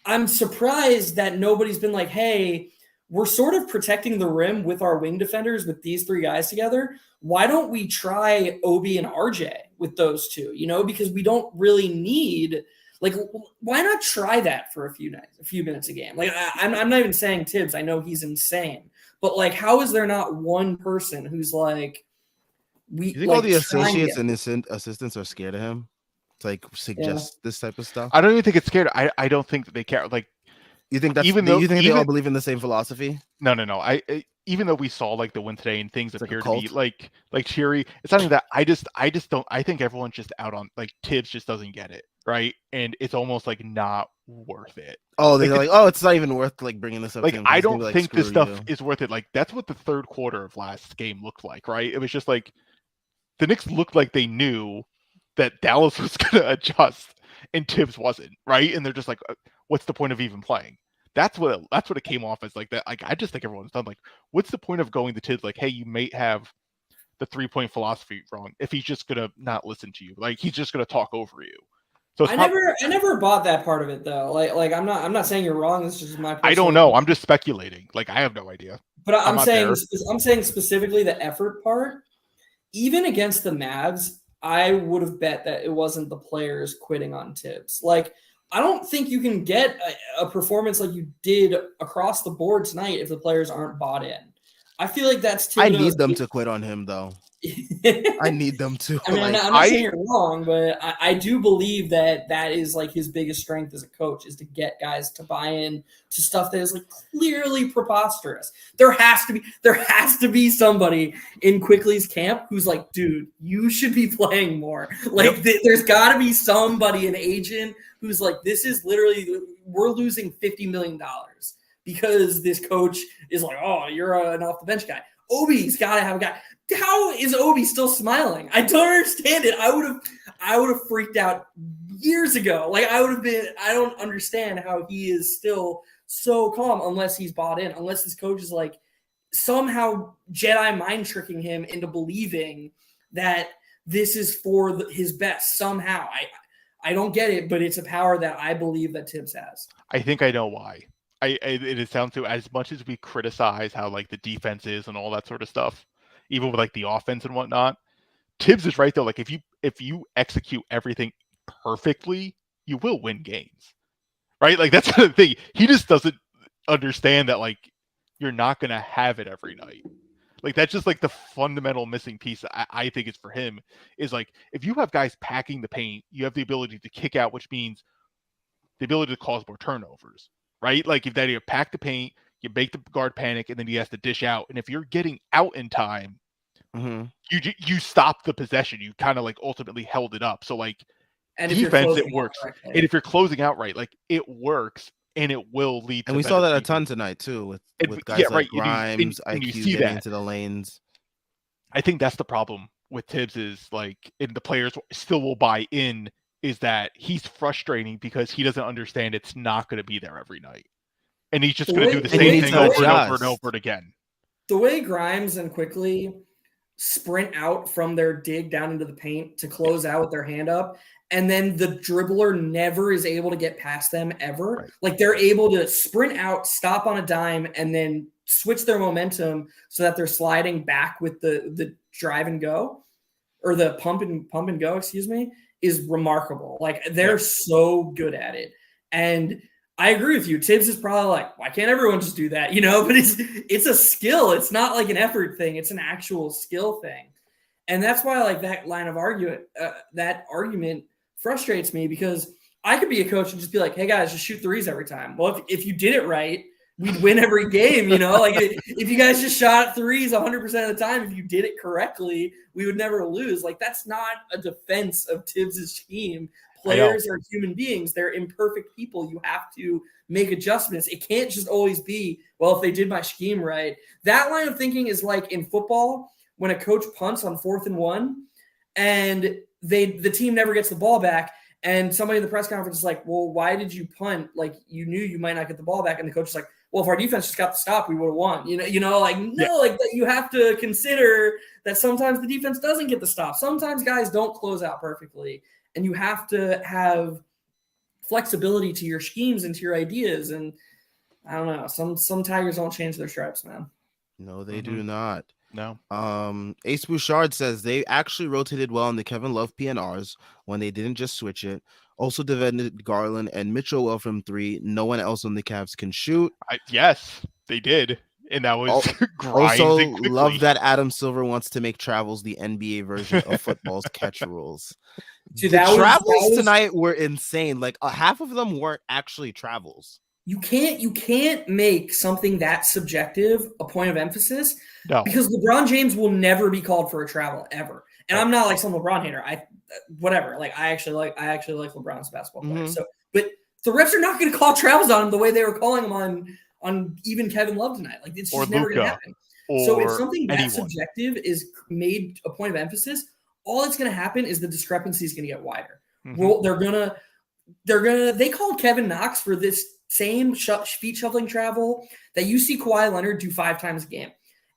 I'm surprised that nobody's been like, hey, we're sort of protecting the rim with our wing defenders with these 3 guys together. Why don't we try Obi and RJ with those 2, because we don't really need – like, why not try that for a few minutes a game? Like, I'm not even saying Tibbs. I know he's insane. But, like, how is there not one person who's like – you think all the associates and assistants are scared of him to, like, suggest this type of stuff? I don't even think it's scared. I don't think that they care. Like, you think that's they all believe in the same philosophy? No. Even though we saw like the win today and things appear to be like cheery, it's not even that. I just don't. I think everyone's just out on like Tibbs just doesn't get it, right? And it's almost like not worth it. Oh, they're like, oh, it's not even worth like bringing this up. Like I don't think this stuff is worth it. Like that's what the third quarter of last game looked like, right? It was just like the Knicks looked like they knew that Dallas was going to adjust and Tibbs wasn't, right? And they're just like, what's the point of even playing? That's what it came off as like that. Like I just think everyone's done. Like, what's the point of going to Tibbs? Like, hey, you may have the 3-point philosophy wrong if he's just gonna not listen to you. Like he's just gonna talk over you. So I never bought that part of it though. Like I'm not saying you're wrong. This is just my. I don't know. I'm just speculating. Like I have no idea. But I'm saying specifically the effort part. Even against the Mavs, I would have bet that it wasn't the players quitting on Tibbs. Like, I don't think you can get a performance like you did across the board tonight if the players aren't bought in. I feel like that's too. I need them to quit on him, though. I need them to. I mean, I'm not saying you're wrong, but I do believe that is like his biggest strength as a coach is to get guys to buy in to stuff that is like clearly preposterous. There has to be somebody in Quickly's camp who's like, dude, you should be playing more. Like, there's got to be somebody, an agent, who's like, this is literally, we're losing $50 million because this coach is like, oh, you're an off the bench guy. Obi's got to have a guy. How is Obi still smiling? I don't understand it. I would have freaked out years ago. Like I don't understand how he is still so calm unless he's bought in, unless this coach is like somehow Jedi mind tricking him into believing that this is for his best somehow. I don't get it, but it's a power that I believe that Tibbs has. I think I know why. It sounds to as much as we criticize how like the defense is and all that sort of stuff, even with like the offense and whatnot, Tibbs is right though. Like if you execute everything perfectly, you will win games, right? Like that's the thing. He just doesn't understand that like you're not gonna have it every night. Like that's just like the fundamental missing piece I think is for him is like if you have guys packing the paint, you have the ability to kick out, which means the ability to cause more turnovers, right? Like if that you pack the paint, you make the guard panic, and then he has to dish out. And if you're getting out in time, you stop the possession. You kind of like ultimately held it up. So like and defense, it works. And if you're closing out right, like it works, and it will lead. And we saw that a ton tonight too, with guys like Grimes, IQ getting into the lanes. I think that's the problem with Tibbs is like, and the players still will buy in. Is that he's frustrating because he doesn't understand it's not going to be there every night. And he's just going to do the same thing over and over and over again. The way Grimes and Quickly sprint out from their dig down into the paint to close out with their hand up, and then the dribbler never is able to get past them ever. Right. Like they're able to sprint out, stop on a dime, and then switch their momentum so that they're sliding back with the drive and go, or the pump and go, excuse me, is remarkable. Like they're so good at it. And I agree with you. Tibbs is probably like, why can't everyone just do that? You know, but it's a skill. It's not like an effort thing. It's an actual skill thing. And that's why like that line of that argument frustrates me because I could be a coach and just be like, hey guys, just shoot threes every time. Well, if you did it right, we'd win every game, you know, like if you guys just shot threes 100% of the time, if you did it correctly, we would never lose. Like that's not a defense of Tibbs's team. Players are human beings. They're imperfect people. You have to make adjustments. It can't just always be, well, if they did my scheme right. That line of thinking is like in football, when a coach punts on 4th and 1 and the team never gets the ball back. And somebody in the press conference is like, well, why did you punt? Like you knew you might not get the ball back. And the coach is like, well, if our defense just got the stop, we would have won. Like you have to consider that sometimes the defense doesn't get the stop. Sometimes guys don't close out perfectly, and you have to have flexibility to your schemes and to your ideas. And I don't know, some Tigers don't change their stripes, man. No, they do not. No. Ace Bouchard says they actually rotated well in the Kevin Love PNRs when they didn't just switch it. Also defended Garland and Mitchell well from 3. No one else on the Cavs can shoot. Yes, they did. And that was also love that Adam Silver wants to make travels the NBA version of football's catch rules. Dude, the travels tonight were insane. Like half of them weren't actually travels. You can't make something that subjective a point of emphasis because LeBron James will never be called for a travel ever. And I'm not like some LeBron hater. I actually like LeBron as a basketball player. So, but the refs are not going to call travels on him the way they were calling him on even Kevin Love tonight. Like it's just never going to happen. So if something that subjective is made a point of emphasis, all that's going to happen is the discrepancy is going to get wider. Well, they called Kevin Knox for this same feet shuffling travel that you see Kawhi Leonard do 5 times a game.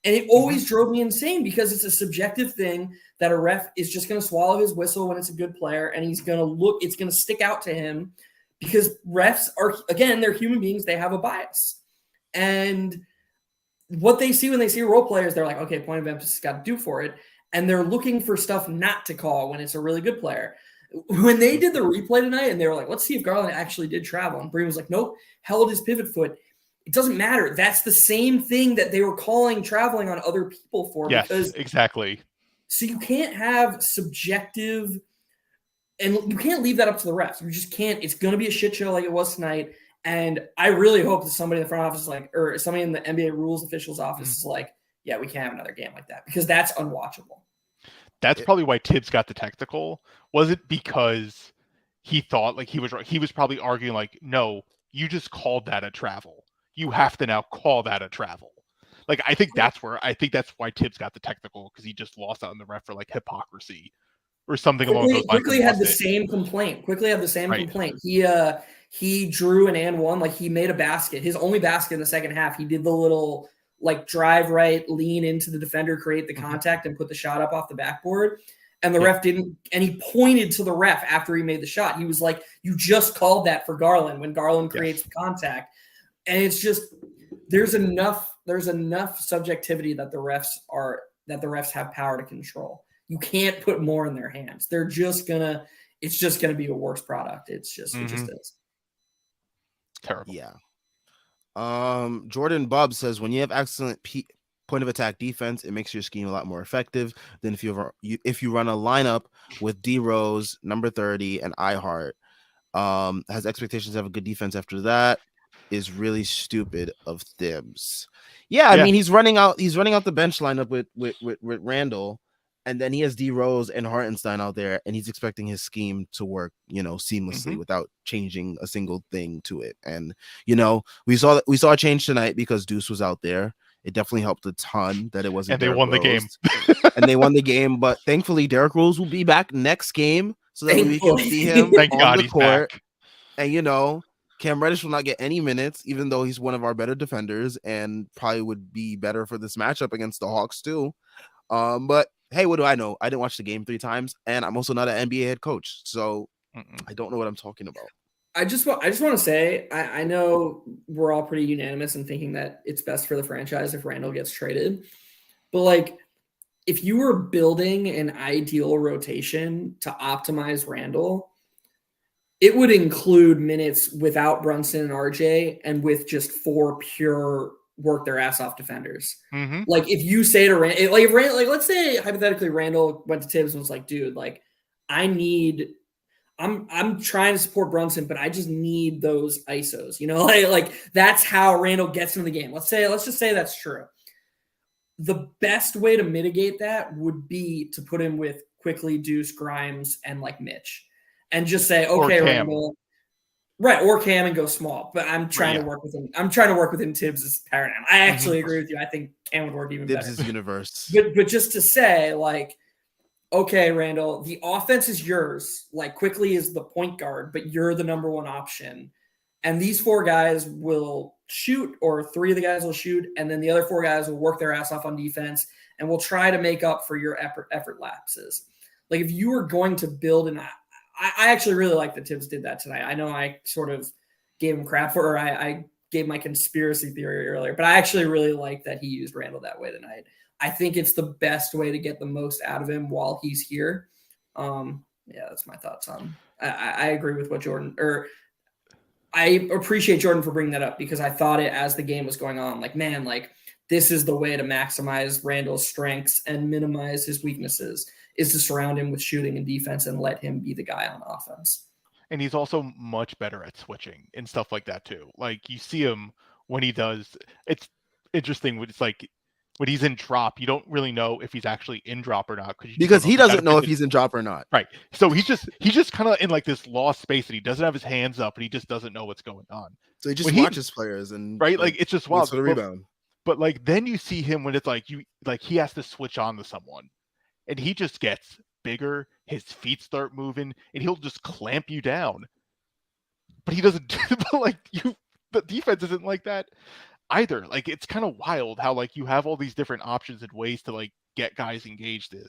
And it always drove me insane because it's a subjective thing that a ref is just going to swallow his whistle when it's a good player. And it's going to stick out to him because refs are, again, they're human beings. They have a bias. And what they see when they see role players, they're like, okay, point of emphasis got to do for it. And they're looking for stuff not to call when it's a really good player. When they did the replay tonight and they were like, let's see if Garland actually did travel. And Breen was like, nope, held his pivot foot. It doesn't matter. That's the same thing that they were calling traveling on other people for. Yes, exactly. So you can't have subjective, and you can't leave that up to the refs. You just can't. It's going to be a shit show like it was tonight. And I really hope that somebody in the front office is like, or somebody in the NBA rules officials office is like, yeah, we can't have another game like that, because that's unwatchable. That's probably why Tibbs got the technical. Was it because he thought like he was probably arguing like, no, you just called that a travel. You have to now call that a travel. Like, I think that's why Tibbs got the technical, because he just lost out on the ref for like hypocrisy or something along those lines. Quickly had the same complaint. He drew an and one, like he made a basket. His only basket in the second half, he did the little like drive right, lean into the defender, create the contact, and put the shot up off the backboard. And the ref didn't, and he pointed to the ref after he made the shot. He was like, you just called that for Garland when Garland creates the contact. And it's just, there's enough subjectivity that the refs have power to control. You can't put more in their hands. It's just gonna be a worse product. It just is. Terrible. Yeah. Jordan Bob says, when you have excellent point of attack defense, it makes your scheme a lot more effective than if you run a lineup with D Rose, number 30, and iHeart. Has expectations to have a good defense after that is really stupid of Thibs. Yeah, I mean, he's running out the bench lineup with Randall, and then he has D Rose and Hartenstein out there, and he's expecting his scheme to work, seamlessly without changing a single thing to it. And we saw a change tonight because Deuce was out there. It definitely helped a ton that it wasn't. And they won the game. And they won the game. But thankfully, Derrick Rose will be back next game so that we can see him on the court. Back. And Cam Reddish will not get any minutes, even though he's one of our better defenders and probably would be better for this matchup against the Hawks too. But hey, what do I know? I didn't watch the game 3 times, and I'm also not an NBA head coach, so I don't know what I'm talking about. I just want to say, I know we're all pretty unanimous in thinking that it's best for the franchise if Randall gets traded, but like, if you were building an ideal rotation to optimize Randall, it would include minutes without Brunson and RJ and with just 4 pure work their ass off defenders. Like, if you say to Randall, like let's say hypothetically Randall went to Tibbs and was like, dude, like I'm trying to support Brunson, but I just need those ISOs, like that's how Randall gets into the game. Let's just say that's true. The best way to mitigate that would be to put him with Quickly, Deuce, Grimes, and like Mitch, and just say, okay, Randall, right, or Cam, and go small. But I'm trying to work with him. I'm trying to work within Tibbs' paradigm. I actually agree with you. I think Cam would work even better. Tibbs' universe. But just to say, like, okay, Randall, the offense is yours. Like, Quickly is the point guard, but you're the number 1 option. And these 4 guys will shoot, or 3 of the guys will shoot, and then the other 4 guys will work their ass off on defense, and we'll try to make up for your effort lapses. Like, if you were going to build I actually really like that Tibbs did that tonight. I know I sort of gave him crap for, or I gave my conspiracy theory earlier, but I actually really like that he used Randall that way tonight. I think it's the best way to get the most out of him while he's here. That's my thoughts on. I agree with what Jordan, or I appreciate Jordan for bringing that up, because I thought it as the game was going on. Like, man, like, this is the way to maximize Randall's strengths and minimize his weaknesses, is to surround him with shooting and defense and let him be the guy on offense. And he's also much better at switching and stuff like that too. Like, you see him when he does. It's interesting. It's like when he's in drop, you don't really know if he's actually in drop or not, because he doesn't know if he's in drop or not. Right. So he's just kind of in like this lost space, and he doesn't have his hands up, and he just doesn't know what's going on. So he just watches players and like it's just wild for the rebound. But like, then you see him when it's like he has to switch on to someone, and he just gets bigger, his feet start moving, and he'll just clamp you down. But he doesn't. But the defense isn't like that either. Like, it's kind of wild how like you have all these different options and ways to like get guys engaged in,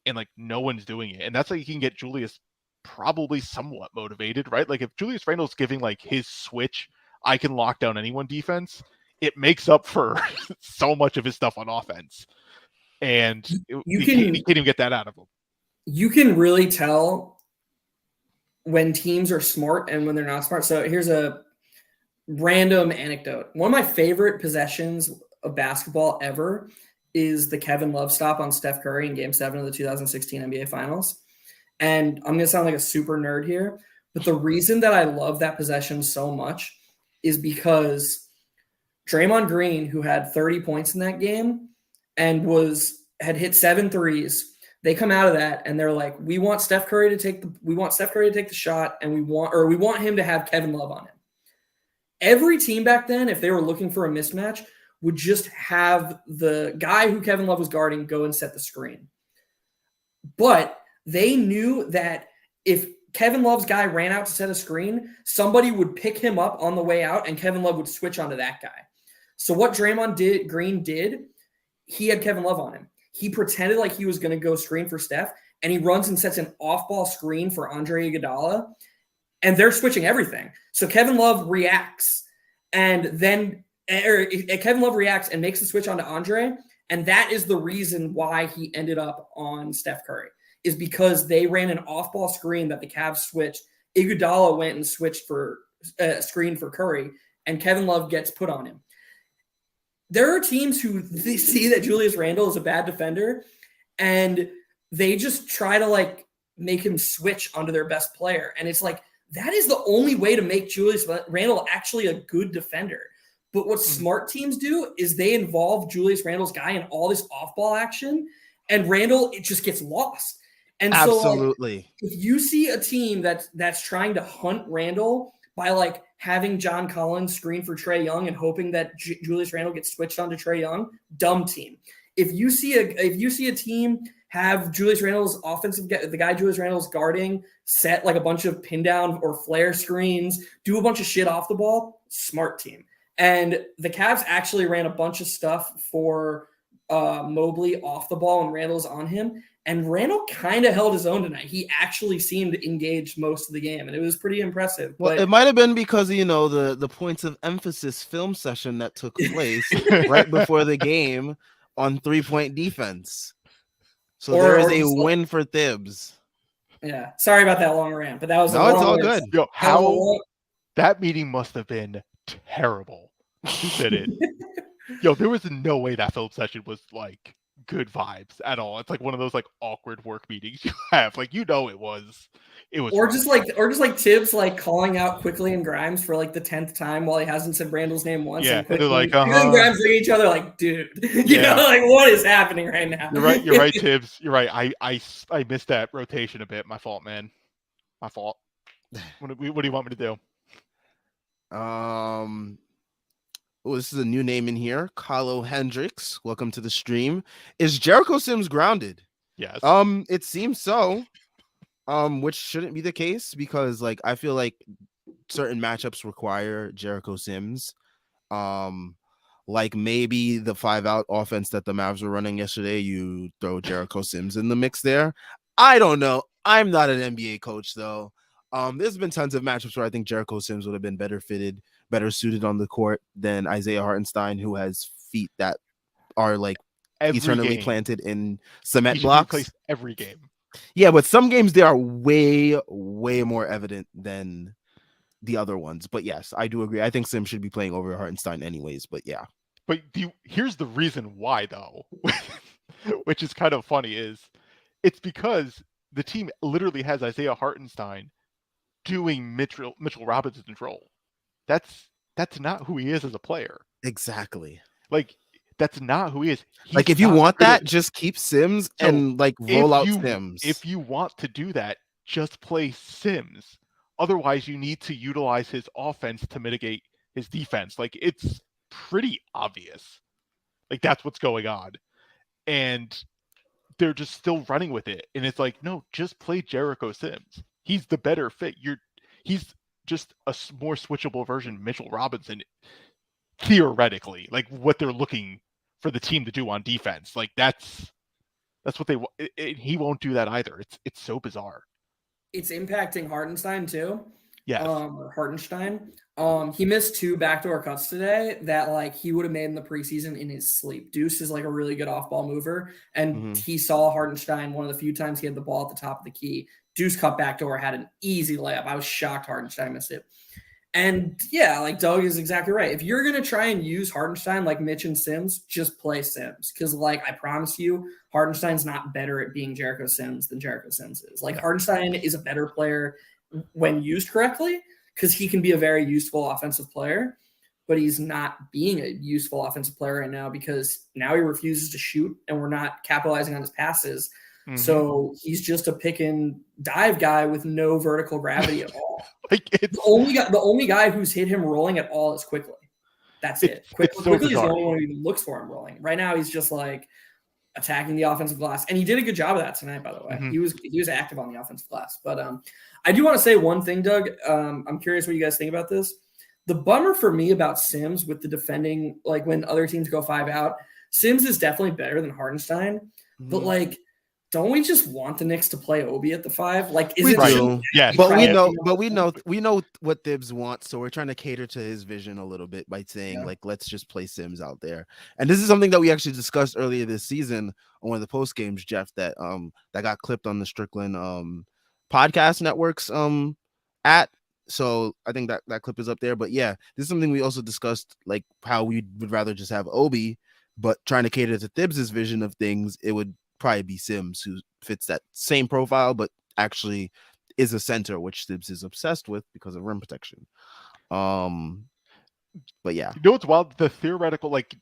and like no one's doing it. And that's like, you can get Julius probably somewhat motivated, right? Like, if Julius Randle's giving like his switch, I can lock down anyone defense, it makes up for so much of his stuff on offense. And you can't even get that out of him. You can really tell when teams are smart and when they're not smart. So here's a random anecdote. One of my favorite possessions of basketball ever is the Kevin Love stop on Steph Curry in Game 7 of the 2016 NBA Finals. And I'm going to sound like a super nerd here, but the reason that I love that possession so much is because Draymond Green, who had 30 points in that game and had hit 7 threes, they come out of that and they're like, we want Steph Curry to take the shot, and we want him to have Kevin Love on him. Every team back then, if they were looking for a mismatch, would just have the guy who Kevin Love was guarding go and set the screen. But they knew that if Kevin Love's guy ran out to set a screen, somebody would pick him up on the way out and Kevin Love would switch onto that guy. So what Green did, he had Kevin Love on him. He pretended like he was going to go screen for Steph, and he runs and sets an off-ball screen for Andre Iguodala, and they're switching everything. So Kevin Love reacts, and Kevin Love reacts and makes the switch onto Andre, and that is the reason why he ended up on Steph Curry, is because they ran an off-ball screen that the Cavs switched. Iguodala went and switched for screen for Curry, and Kevin Love gets put on him. There are teams who they see that Julius Randle is a bad defender, and they just try to like make him switch onto their best player. And it's like, that is the only way to make Julius Randle actually a good defender. But what smart teams do is they involve Julius Randle's guy in all this off-ball action, and Randle, it just gets lost. And Absolutely. So like, if you see a team that's trying to hunt Randle by like having John Collins screen for Trae Young and hoping that Julius Randle gets switched onto Trae Young, dumb team. If you see a team have Julius Randle's the guy Julius Randle's guarding, set like a bunch of pin down or flare screens, do a bunch of shit off the ball, smart team. And the Cavs actually ran a bunch of stuff for Mobley off the ball when Randle's on him. And Randle kind of held his own tonight. He actually seemed engaged most of the game, and it was pretty impressive. Well, but it might have been because, the points of emphasis film session that took place right before the game on 3-point defense. So there is a win for Thibs. Yeah. Sorry about that long rant, but that was it's all good. Yo, that meeting must have been terrible. Who did it? Yo, there was no way that film session was like good vibes at all. It's like one of those like awkward work meetings you have. Like, it was or rough. just like Tibbs like calling out Quickly and Grimes for like the 10th time while he hasn't said Randle's name once. Yeah, and Quickly, they're like, and Grimes look at each other like, dude, you know, like what is happening right now? You're right, Tibbs. You're right. I missed that rotation a bit. My fault, man. My fault. What do you want me to do? Oh, this is a new name in here. Carlo Hendricks. Welcome to the stream. Is Jericho Sims grounded? Yes. It seems so. Which shouldn't be the case because like I feel like certain matchups require Jericho Sims. Like maybe the 5-out offense that the Mavs were running yesterday, you throw Jericho Sims in the mix there. I don't know. I'm not an NBA coach though. There's been tons of matchups where I think Jericho Sims would have been better suited on the court than Isaiah Hartenstein, who has feet that are like eternally planted in cement blocks. Every game. Yeah, but some games they are way, way more evident than the other ones. But yes, I do agree. I think Sims should be playing over Hartenstein anyways, but yeah. But here's the reason why though, which is kind of funny, is it's because the team literally has Isaiah Hartenstein doing Mitchell Robinson's role. That's not who he is as a player. Exactly. Like that's not who he is. Like if you want that, just keep Sims and like roll out Sims. If you want to do that, just play Sims. Otherwise, you need to utilize his offense to mitigate his defense. Like it's pretty obvious. Like that's what's going on. And they're just still running with it. And it's like, no, just play Jericho Sims. He's the better fit. He's just a more switchable version of Mitchell Robinson, theoretically. Like what they're looking for the team to do on defense. Like that's what they want. He won't do that either. It's so bizarre. It's impacting Hartenstein too. Yes. Hartenstein. He missed 2 backdoor cuts today that like he would have made in the preseason in his sleep. Deuce is like a really good off-ball mover, and he saw Hartenstein one of the few times he had the ball at the top of the key. Deuce cut backdoor, had an easy layup. I was shocked Hartenstein missed it. And yeah, like Doug is exactly right. If you're gonna try and use Hartenstein like Mitch and Sims, just play Sims. Because like I promise you, Hartenstein's not better at being Jericho Sims than Jericho Sims is. Like Hartenstein is a better player when used correctly, because he can be a very useful offensive player, but he's not being a useful offensive player right now because now he refuses to shoot and we're not capitalizing on his passes. Mm-hmm. So he's just a pick and dive guy with no vertical gravity at all. The only guy who's hit him rolling at all is Quickly. That's it. Quickly is the only one who looks for him rolling. Right now he's just like attacking the offensive glass. And he did a good job of that tonight, by the way. Mm-hmm. He was active on the offensive glass. But I do want to say one thing, Doug. I'm curious what you guys think about this. The bummer for me about Sims with the defending, like when other teams go 5 out, Sims is definitely better than Hartenstein. Mm-hmm. But like, don't we just want the Knicks to play Obi at the 5? Like, is we it do? Yeah, but we know what Thibs wants, so we're trying to cater to his vision a little bit by saying like, let's just play Sims out there. And this is something that we actually discussed earlier this season on one of the post games, Jeff, that got clipped on the Strickland podcast networks at. So I think that clip is up there. But yeah, this is something we also discussed, like how we would rather just have Obi, but trying to cater to Thibs's vision of things, it would probably be Sims, who fits that same profile, but actually is a center, which Thibs is obsessed with because of rim protection. But yeah, you know what's wild? The theoretical, like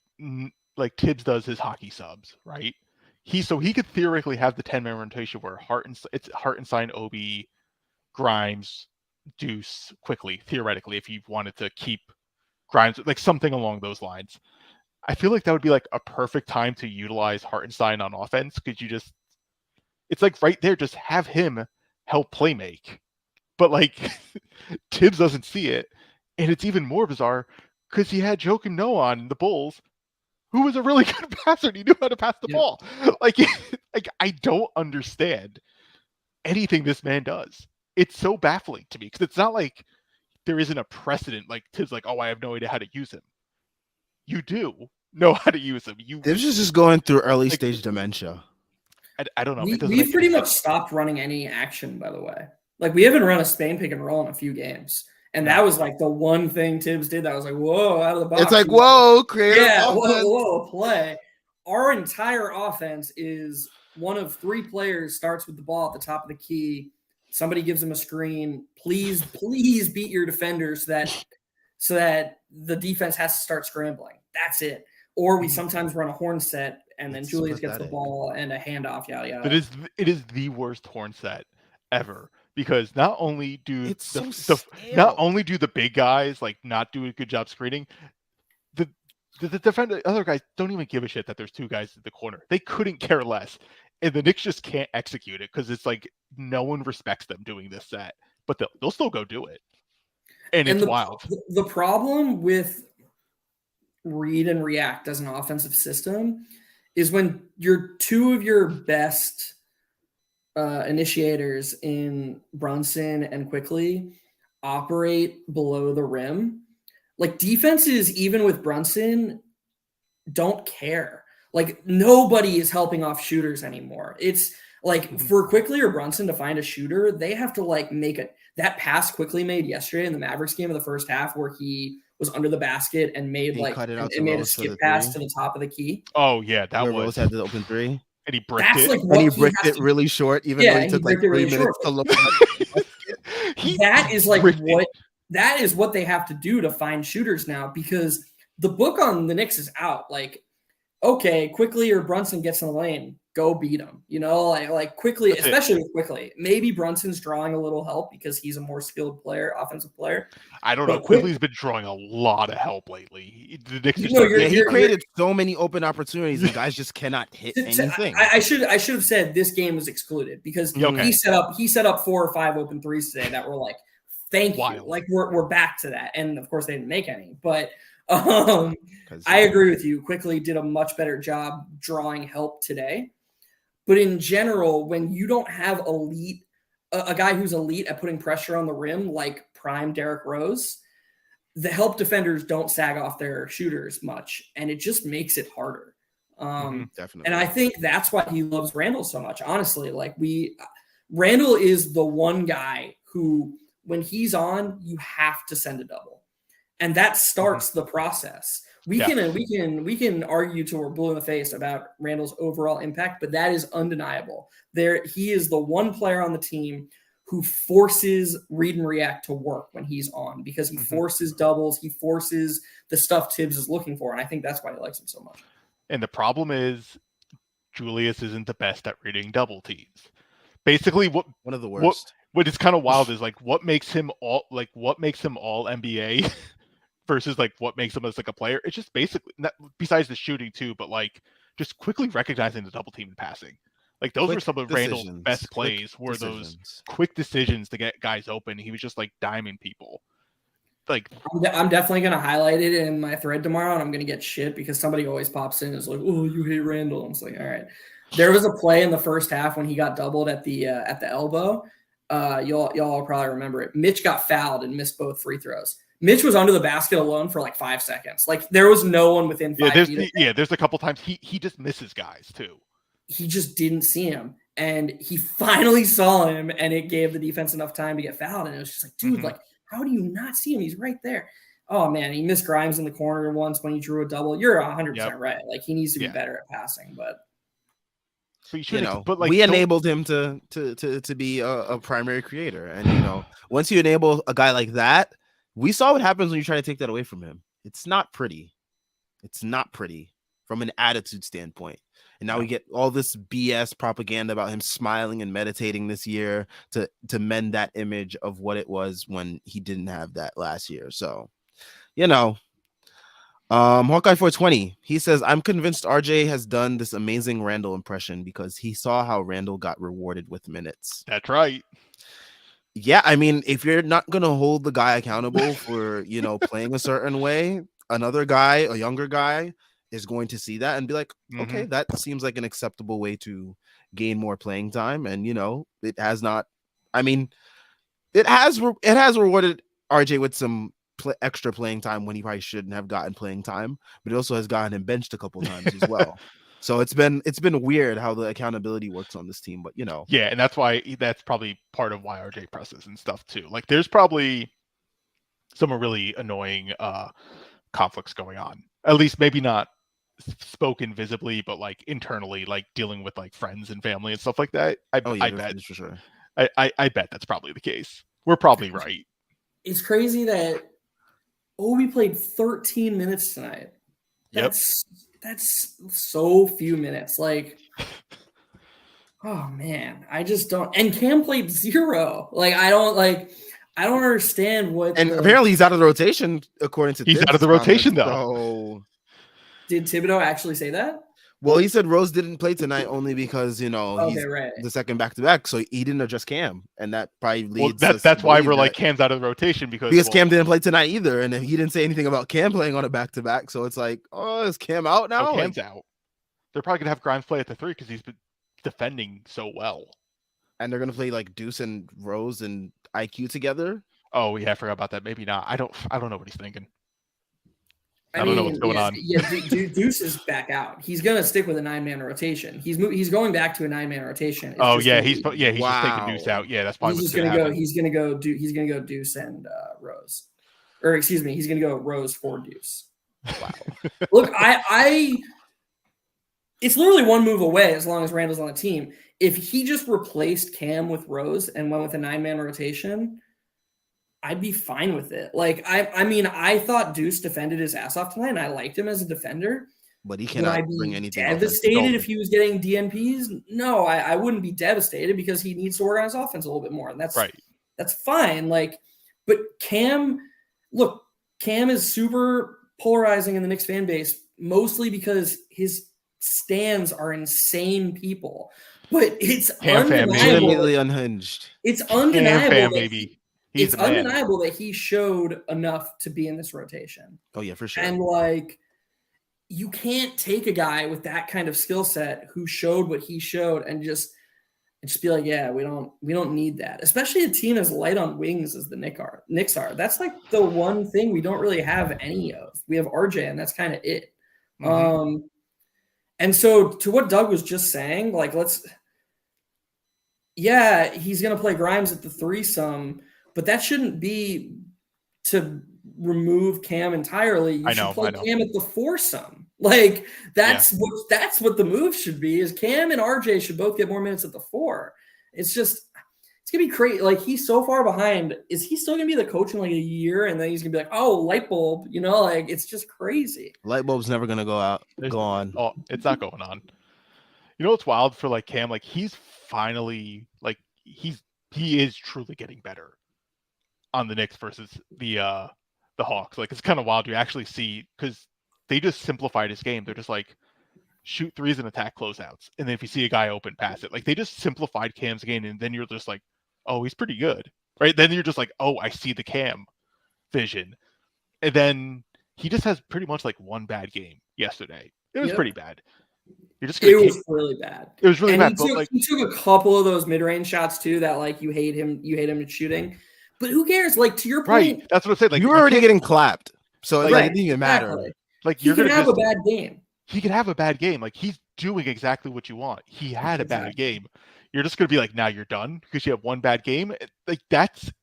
Thibs does his hockey subs, right? He could theoretically have the 10-man rotation where it's Hartenstein, Obi, Grimes, Deuce, Quickly. Theoretically, if you wanted to keep Grimes, like something along those lines. I feel like that would be like a perfect time to utilize Hartenstein on offense, because it's like right there, just have him help play make. But like Thibs doesn't see it. And it's even more bizarre because he had Joakim Noah on the Bulls, who was a really good passer and he knew how to pass the ball. Like I don't understand anything this man does. It's so baffling to me because it's not like there isn't a precedent like Thibs like, oh, I have no idea how to use him. You do know how to use him. Thibs is just going through early stage dementia. I don't know. We've pretty much stopped running any action, by the way. Like, we haven't run a Spain pick and roll in a few games. And that was like the one thing Thibs did that was like, whoa, out of the box. It's like, whoa, creative offense. Whoa, play. Our entire offense is one of 3 players starts with the ball at the top of the key. Somebody gives him a screen. Please beat your defenders so that the defense has to start scrambling. That's it. Or we sometimes run a horn set, and then Julius gets the ball and a handoff, yada yada. It is the worst horn set ever, because not only do the big guys like not do a good job screening, the defender, other guys don't even give a shit that there's 2 guys in the corner. They couldn't care less, and the Knicks just can't execute it because it's like no one respects them doing this set, but they'll still go do it, and it's wild. The problem with read and react as an offensive system is when 2 of your best initiators in Brunson and Quickly operate below the rim. Like, defenses, even with Brunson, don't care. Like, nobody is helping off shooters anymore. It's like for Quickly or Brunson to find a shooter, they have to like make that pass Quickly made yesterday in the Mavericks game of the first half where he was under the basket and made a skip pass to the top of the key. Oh yeah, that Rose had the open 3. And he bricked it. Like, and he bricked it really short, even though he took like 3 minutes to look. That is what they have to do to find shooters now, because the book on the Knicks is out. Like, okay, Quickly or Brunson gets in the lane, go beat him. You know, like Quickly, especially with Quickly. Maybe Brunson's drawing a little help because he's a more skilled player, offensive player. I don't know. Quickly's been drawing a lot of help lately. The Knicks he created so many open opportunities, and guys just cannot hit anything. I should have said this game was excluded because he set up 4 or 5 open threes today that were like, thank you. Like we're back to that, and of course they didn't make any, but. I agree with you. Quickly did a much better job drawing help today. But in general, when you don't have a guy who's elite at putting pressure on the rim, like prime Derrick Rose, the help defenders don't sag off their shooters much, and it just makes it harder. Definitely. And I think that's why he loves Randall so much. Honestly, like Randall is the one guy who when he's on, you have to send a double. And that starts the process. We can argue till we're blue in the face about Randall's overall impact, but that is undeniable. He is the one player on the team who forces read and react to work when he's on, because he forces doubles, he forces the stuff Tibbs is looking for, and I think that's why he likes him so much. And the problem is Julius isn't the best at reading double teams. Basically, one of the worst. What is kind of wild is like what makes him all NBA versus like what makes him as like a player. It's just basically besides the shooting too, but like just quickly recognizing the double team and passing. Like those were some of Randall's best plays. Were those quick decisions to get guys open? He was just like diming people. Like I'm definitely gonna highlight it in my thread tomorrow, and I'm gonna get shit because somebody always pops in and is like, "Oh, you hate Randall." I'm just like, all right. There was a play in the first half when he got doubled at the elbow. Y'all probably remember it. Mitch got fouled and missed both free throws. Mitch was under the basket alone for like 5 seconds. Like there was no one within 5 feet. There's a couple times he just misses guys too. He just didn't see him, and he finally saw him, and it gave the defense enough time to get fouled. And it was just like, dude, like, how do you not see him? He's right there. Oh man, he missed Grimes in the corner once when he drew a double. You're 100% right. Like he needs to be better at passing, but. But we enabled him to be a primary creator, and once you enable a guy like that, we saw what happens when you try to take that away from him. It's not pretty. It's not pretty from an attitude standpoint. And now we get all this BS propaganda about him smiling and meditating this year to mend that image of what it was when he didn't have that last year. So, Hawkeye 420, he says, I'm convinced RJ has done this amazing Randall impression because he saw how Randall got rewarded with minutes. That's right. Yeah, I mean, if you're not going to hold the guy accountable for, playing a certain way, another guy, a younger guy, is going to see that and be like, okay, that seems like an acceptable way to gain more playing time. And, it has not, I mean, it has rewarded RJ with some extra playing time when he probably shouldn't have gotten playing time, but it also has gotten him benched a couple times as well. So it's been weird how the accountability works on this team, but yeah, and that's probably part of why RJ presses and stuff too. Like there's probably some really annoying conflicts going on. At least maybe not spoken visibly, but like internally, like dealing with like friends and family and stuff like that. I bet for sure. I bet that's probably the case. We're probably right. It's crazy that Obi played 13 minutes tonight. That's so few minutes. Like, oh man, I just don't. And Cam played 0. Like, I don't understand what. And apparently he's out of the rotation, according to he's Tibbs' out of the rotation comments, though. So... Did Thibodeau actually say that? Well, he said Rose didn't play tonight only because he's right. the second back-to-back, so he didn't address Cam, and that probably leads. Well, that's why we're like Cam's out of the rotation because Cam didn't play tonight either, and he didn't say anything about Cam playing on a back-to-back. So it's like, oh, is Cam out now? Cam's out. They're probably gonna have Grimes play at the 3 because he's been defending so well, and they're gonna play like Deuce and Rose and IQ together. Oh yeah, I forgot about that. Maybe not. I don't know what he's thinking. I don't know what's going on. Yeah, Deuce is back out. He's gonna stick with a 9-man rotation. He's going back to a 9-man rotation. He's just taking Deuce out. Yeah, that's probably he's gonna go. He's gonna go Deuce and Rose, or excuse me, he's gonna go Rose for Deuce. Wow. Look, it's literally one move away as long as Randall's on the team. If he just replaced Cam with Rose and went with a 9-man rotation, I'd be fine with it. Like, I mean, I thought Deuce defended his ass off tonight, and I liked him as a defender. But he cannot bring anything. Devastated if he was getting DNPs? No, I wouldn't be devastated because he needs to work on his offense a little bit more, and that's right. That's fine. Like, but Cam is super polarizing in the Knicks fan base, mostly because his stands are insane people. But it's legitimately unhinged. It's undeniable, baby. It's undeniable that he showed enough to be in this rotation. Oh, yeah, for sure. And, like, you can't take a guy with that kind of skill set who showed what he showed and just be like, yeah, we don't need that. Especially a team as light on wings as the Knicks are. That's, like, the one thing we don't really have any of. We have RJ, and that's kind of it. Mm-hmm. And so to what Doug was just saying, like, he's going to play Grimes at the 3 some. but that shouldn't be to remove Cam entirely. You should play Cam at the foursome. Like that's what the move should be. Is Cam and RJ should both get more minutes at the 4. It's gonna be crazy. Like he's so far behind. Is he still gonna be the coach in like a year? And then he's gonna be like, oh, light bulb. Like it's just crazy. Light bulb's never gonna go on. Oh, it's not going on. You know what's wild for like Cam? Like he's finally like he is truly getting better on the Knicks versus the Hawks. Like it's kind of wild. You actually see because they just simplified his game. They're just like shoot threes and attack closeouts, and then if you see a guy open, pass it. Like they just simplified Cam's game, and then you're just like, oh, he's pretty good, right? Then you're just like, oh, I see the Cam vision, and then he just has pretty much like one bad game yesterday. It was pretty bad. You're just it was really bad. It was really bad. He took a couple of those mid-range shots too that like you hate him at shooting. But who cares? Like to your point, right? That's what I'm saying. Like you were already getting clapped, so it didn't even matter. Exactly. Like he could have a bad game. He could have a bad game. Like he's doing exactly what you want. He had a bad game. You're just gonna be like, now you're done because you have one bad game. Like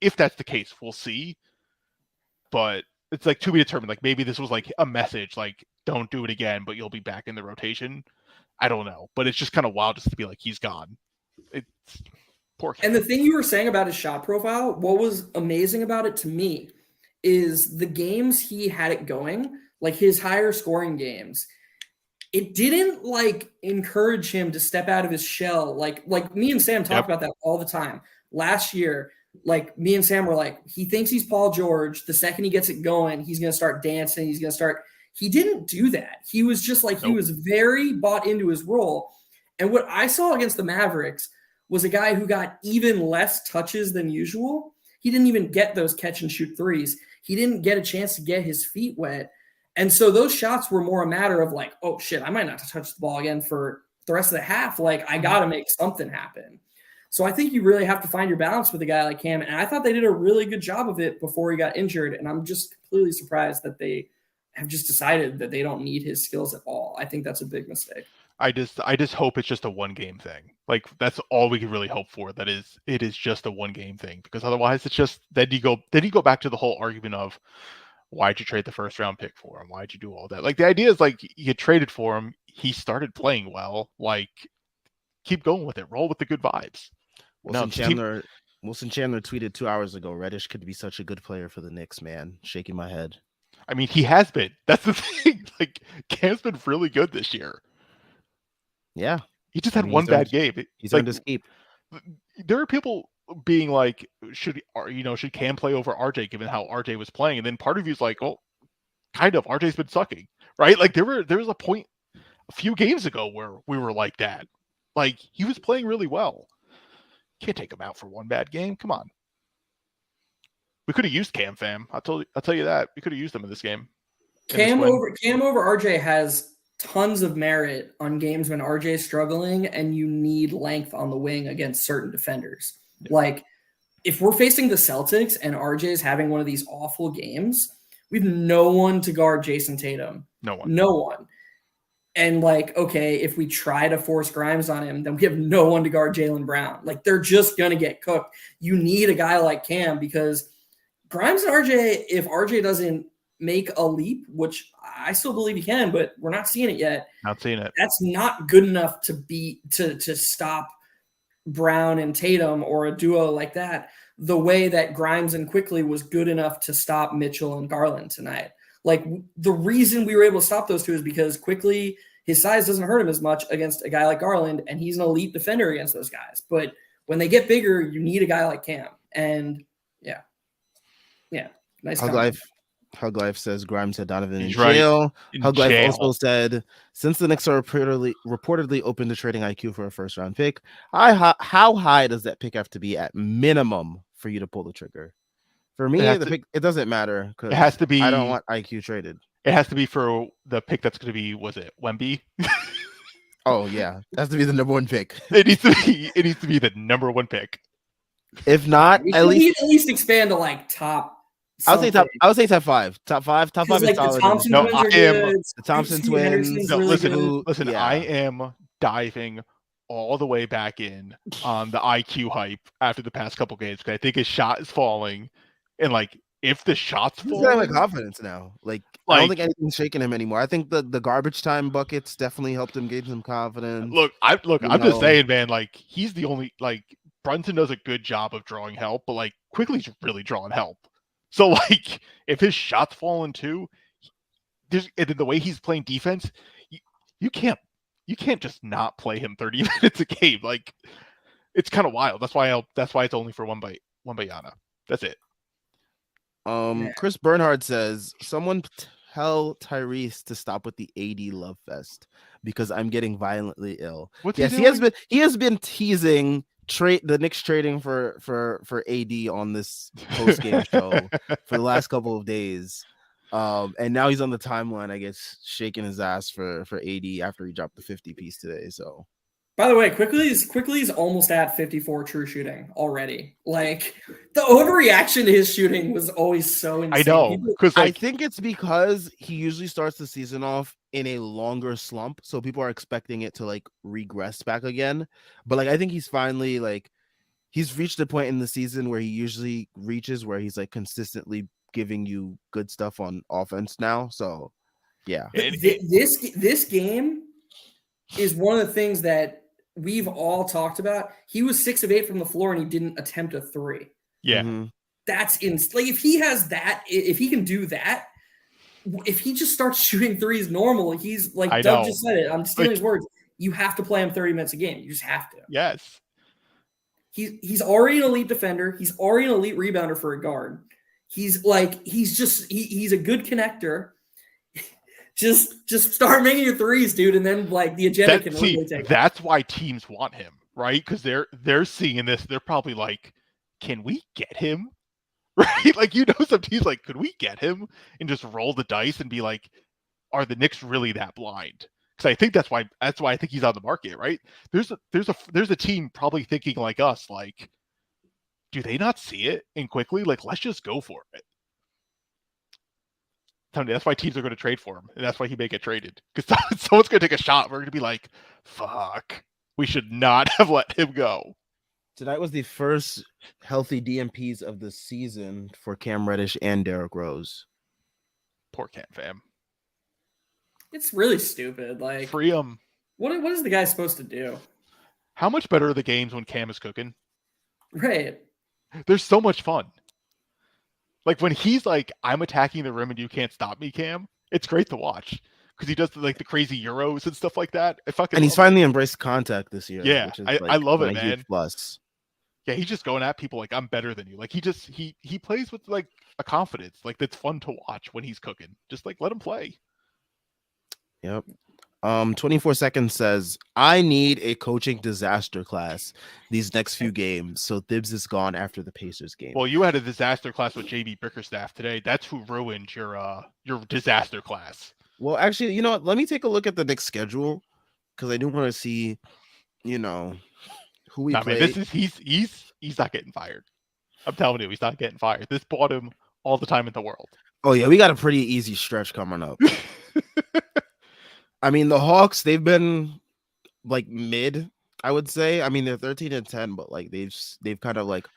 if that's the case, we'll see. But it's like to be determined. Like maybe this was like a message, like don't do it again, but you'll be back in the rotation. I don't know, but it's just kind of wild just to be like he's gone. It's poor Cam. And the thing you were saying about his shot profile, what was amazing about it to me is the games he had it going, like his higher scoring games, it didn't like encourage him to step out of his shell. Like me and Sam talk about that all the time. Last year, like me and Sam were like, he thinks he's Paul George. The second he gets it going, he's going to start dancing. He's going to start. He didn't do that. He was just like, he was very bought into his role. And what I saw against the Mavericks was a guy who got even less touches than usual. He didn't even get those catch and shoot threes. He didn't get a chance to get his feet wet. And so those shots were more a matter of like, oh shit, I might not touch the ball again for the rest of the half. Like I got to make something happen. So I think you really have to find your balance with a guy like Cam. And I thought they did a really good job of it before he got injured. And I'm just completely surprised that they have just decided that they don't need his skills at all. I think that's a big mistake. I just hope it's just a one game thing. Like that's all we can really hope for. It is just a one game thing, because otherwise it's just then you go back to the whole argument of why'd you trade the first round pick for him? Why'd you do all that? Like the idea is like you traded for him. He started playing well. Like keep going with it. Roll with the good vibes. Wilson Chandler tweeted 2 hours ago, Reddish could be such a good player for the Knicks, man. Shaking my head. I mean, he has been. That's the thing. Like Cam's been really good this year. Yeah. He just had one bad game. He's earned his keep. There are people being like, should Cam play over RJ given how RJ was playing? And then part of you is like, well, kind of. RJ's been sucking, right? Like there was a point a few games ago where we were like that. Like he was playing really well. Can't take him out for one bad game. Come on. We could have used Cam, fam. I'll tell you that. We could have used him in this game. Cam over RJ has tons of merit on games when RJ is struggling and you need length on the wing against certain defenders. Yeah. Like if we're facing the Celtics and RJ is having one of these awful games, we have no one to guard Jason Tatum. No one. And like, okay, if we try to force Grimes on him, then we have no one to guard Jaylen Brown. Like they're just going to get cooked. You need a guy like Cam because Grimes and RJ, if RJ doesn't make a leap, which I still believe he can, but we're not seeing it yet. Not seeing it. That's not good enough to stop Brown and Tatum or a duo like that. The way that Grimes and Quickly was good enough to stop Mitchell and Garland tonight. Like the reason we were able to stop those two is because Quickly, his size doesn't hurt him as much against a guy like Garland, and he's an elite defender against those guys. But when they get bigger, you need a guy like Cam. And yeah, nice. Hug Life says Grimes had Donovan in jail. Hug Life also said, since the Knicks are reportedly open to trading IQ for a first round pick, how high does that pick have to be at minimum for you to pull the trigger? For me, it doesn't matter because it has to be. I don't want IQ traded. It has to be for the pick that's going to be. Was it Wemby? Oh yeah, it has to be the number one pick. It needs to be the number one pick. If not, at least expand to like top. I would say top five. Top five is like solid. The Thompson twins. No, really listen. Yeah. I am diving all the way back in on the IQ hype after the past couple games because I think his shot is falling, and like if the shot's He's got falling, confidence now. Like I don't like think anything's shaking him anymore. I think the garbage time buckets definitely helped him gain some confidence. I'm You just know, saying, man. Like he's the only like Brunson does a good job of drawing help, but like Quickly's really drawing help. So like if his shot's falling too, and then the way he's playing defense, you can't just not play him 30 minutes a game. Like it's kind of wild. That's why it's only for one by Yana. That's it. Chris Bernhard says, someone tell Tyrese to stop with the AD love fest because I'm getting violently ill. What's yes, he doing? he has been teasing the Knicks trading for AD on this post game show for the last couple of days. And now he's on the timeline, I guess, shaking his ass for AD after he dropped the 50 piece today. So, by the way, Quickly's almost at 54 true shooting already. Like the overreaction to his shooting was always so insane. I know, because I think it's because he usually starts the season off in a longer slump, so people are expecting it to like regress back again. But like I think he's finally like he's reached a point in the season where he usually reaches where he's like consistently giving you good stuff on offense now. So yeah. This game is one of the things that we've all talked about. He was 6 of 8 from the floor and he didn't attempt a 3. Yeah. Mm-hmm. That's like if he has that, if he can do that, if he just starts shooting threes normal, he's like Doug just said it. I'm stealing his words. You have to play him 30 minutes a game. You just have to. Yes. He's already an elite defender. He's already an elite rebounder for a guard. He's a good connector. Just start making your threes, dude, and then like the agenda can really take. That's why teams want him, right? Because they're seeing this. They're probably like, can we get him? Right? Like some teams like, could we get him and just roll the dice and be like, are the Knicks really that blind? Because I think that's why I think he's on the market, right? There's a team probably thinking like us, like, do they not see it? And quickly, like, let's just go for it. That's why teams are going to trade for him, and that's why he may get traded. Because someone's going to take a shot. We're going to be like, fuck, we should not have let him go. Tonight was the first healthy DMPs of the season for Cam Reddish and Derrick Rose. Poor Cam fam. It's really stupid. Like, free him. What is the guy supposed to do? How much better are the games when Cam is cooking? Right. They're so much fun. Like when he's like, I'm attacking the rim and you can't stop me, Cam. It's great to watch because he does like the crazy Euros and stuff like that. And he's finally embraced contact this year. Yeah, which is I love it, man. Huge plus. Yeah, he's just going at people like I'm better than you. Like he plays with like a confidence, like that's fun to watch when he's cooking. Just like let him play. Yep. 24 seconds says, I need a coaching disaster class these next few games. So Thibs is gone after the Pacers game. Well, you had a disaster class with JB Bickerstaff today. That's who ruined your disaster class. Well, actually, you know what? Let me take a look at the Knicks schedule because I do want to see, who we play. Man, he's not getting fired. I'm telling you, he's not getting fired. This bought him all the time in the world. Oh yeah, we got a pretty easy stretch coming up. I mean, the Hawks, they've been like mid, I would say. I mean, they're 13-10, but like they've kind of like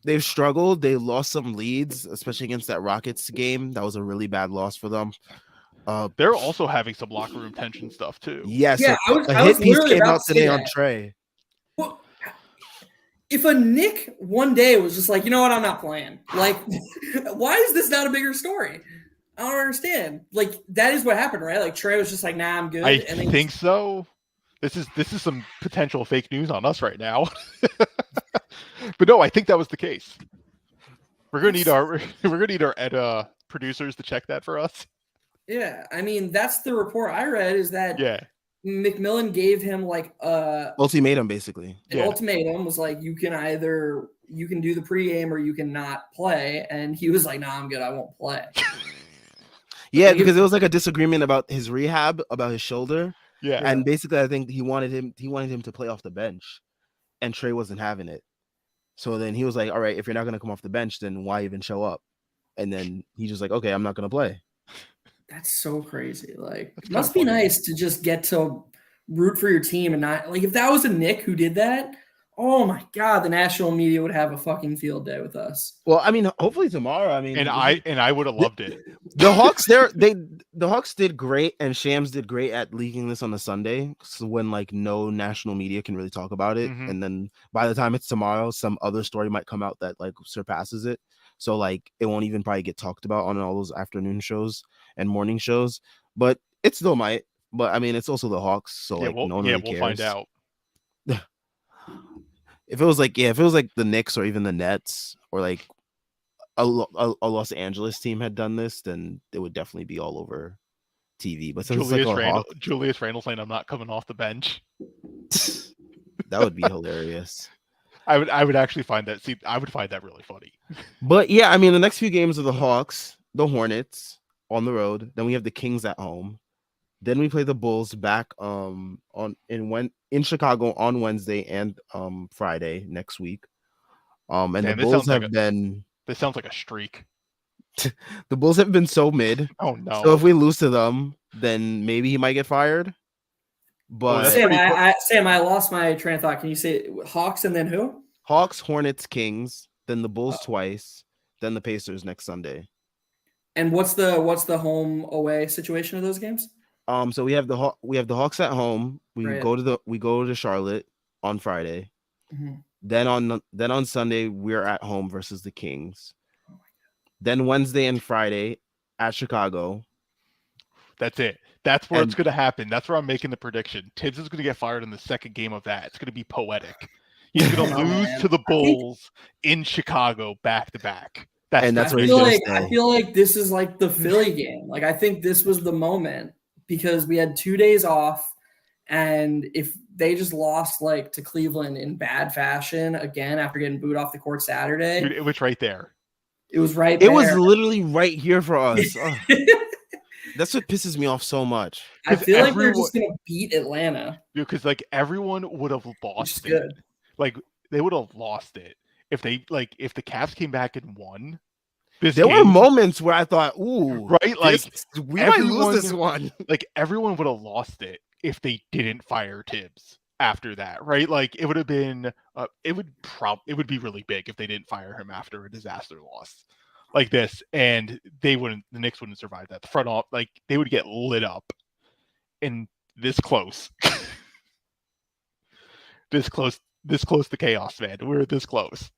they've struggled. They lost some leads, especially against that Rockets game. That was a really bad loss for them. They're also having some locker room tension stuff too. Yes, yeah, a hit piece came out today on Trey. Well, if a Knick one day was just like, you know what, I'm not playing. Like, why is this not a bigger story? I don't understand. Like, that is what happened, right? Like, Trey was just like, nah, I'm good. I think so. This is some potential fake news on us right now. But no, I think that was the case. We're gonna need our producers to check that for us. Yeah, I mean, that's the report I read is that McMillan gave him like a ultimatum, basically. Ultimatum was like, you can do the pregame or you can not play. And he was like, nah, I'm good. I won't play. Yeah, because it was like a disagreement about his rehab, about his shoulder. Yeah. And basically I think he wanted him to play off the bench. And Trey wasn't having it. So then he was like, all right, if you're not going to come off the bench, then why even show up? And then he's just like, okay, I'm not going to play. That's so crazy. Like, it must be nice to just get to root for your team and not like if that was a Nick who did that. Oh my God, the national media would have a fucking field day with us. Well, I mean, hopefully tomorrow. I mean, And I would have loved it. the Hawks, the Hawks did great, and Shams did great at leaking this on a Sunday, so when like no national media can really talk about it, Mhm. and then by the time it's tomorrow, some other story might come out that like surpasses it. So like it won't even probably get talked about on all those afternoon shows and morning shows, but it still might. But I mean, it's also the Hawks, so like no one really we'll cares. find out. If it was like the Knicks or even the Nets or like a Los Angeles team had done this, then it would definitely be all over TV. But since Julius it's like Julius Randle saying I'm not coming off the bench. that would be hilarious. I would actually find that. See, I would find that really funny. But yeah, I mean, the next few games are the Hawks, the Hornets on the road. Then we have the Kings at home. Then we play the Bulls back in Chicago on Wednesday and Friday next week. And Damn, the Bulls have been. This sounds like a streak. The Bulls have been so mid. Oh no! So if we lose to them, then maybe he might get fired. But Sam, I lost my train of thought. Can you say Hawks and then who? Hawks, Hornets, Kings, then the Bulls twice, then the Pacers next Sunday. And what's the home away situation of those games? So we have the Hawks at home. We Right. go to Charlotte on Friday. Mm-hmm. Then on Sunday we're at home versus the Kings. Then Wednesday and Friday at Chicago. That's it. That's where it's going to happen. That's where I'm making the prediction. Tibbs is going to get fired in the second game of that. It's going to be poetic. He's going to lose to the Bulls in Chicago back to back. That's what I feel like this is like the Philly game. Like I think this was the moment because we had 2 days off, and if they just lost like to Cleveland in bad fashion again after getting booed off the court Saturday, dude, it was right there. It was right there. It was literally right here for us. That's what pisses me off so much. I feel like they're just gonna beat Atlanta. Because like everyone would have lost it. Like they would have lost it if the Cavs came back and won. There were moments where I thought, "Ooh, right, like we might lose this one." Like everyone would have lost it if they didn't fire Tibbs after that, right? Like it would have been, it would be really big if they didn't fire him after a disaster loss like this, and the Knicks wouldn't survive that. The front off, like they would get lit up, and this close, this close to chaos, man. We're this close.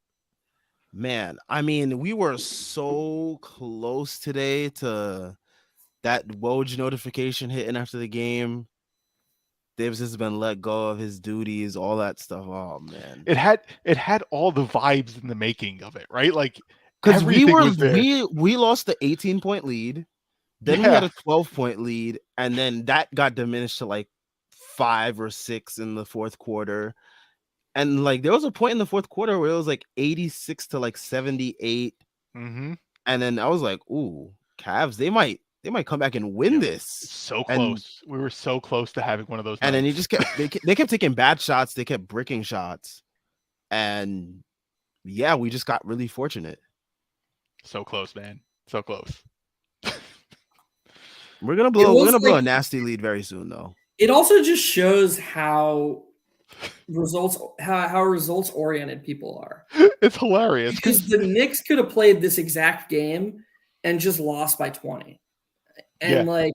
Man, I mean, we were so close today to that Woj notification hitting after the game. Davis has been let go of his duties, all that stuff. Oh man, it had all the vibes in the making of it, right? Like because we lost the 18-point lead, then we had a 12-point lead, and then that got diminished to like 5 or 6 in the fourth quarter. And like there was a point in the fourth quarter where it was like 86 to like 78. Mm-hmm. And then I was like, ooh, Cavs, they might come back and win this. So close. We were so close to having one of those. And then they kept taking bad shots, they kept bricking shots. And yeah, we just got really fortunate. So close, man. So close. We're gonna blow a nasty lead very soon though. It also just shows how results oriented people are. It's hilarious because the Knicks could have played this exact game and just lost by 20, and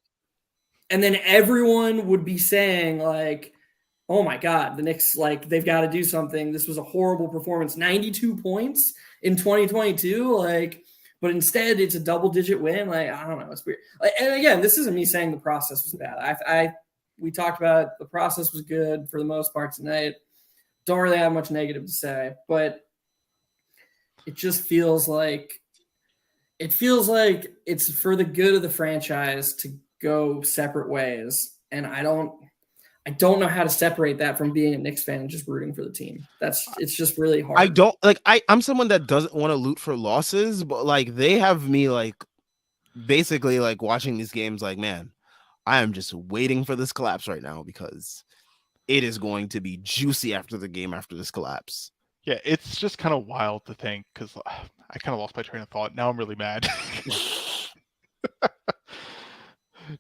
and then everyone would be saying like, oh my God, the Knicks, like they've got to do something. This was a horrible performance. 92 points in 2022, like, but instead it's a double-digit win. Like, I don't know, it's weird. And again, this isn't me saying the process was bad. We talked about the process was good for the most part tonight. Don't really have much negative to say, but it just feels like it's for the good of the franchise to go separate ways. And I don't know how to separate that from being a Knicks fan and just rooting for the team. It's just really hard. I'm someone that doesn't want to loot for losses, but like they have me like basically like watching these games like, man, I am just waiting for this collapse right now because it is going to be juicy after the game after this collapse. Yeah, it's just kind of wild to think because I kind of lost my train of thought. Now I'm really mad.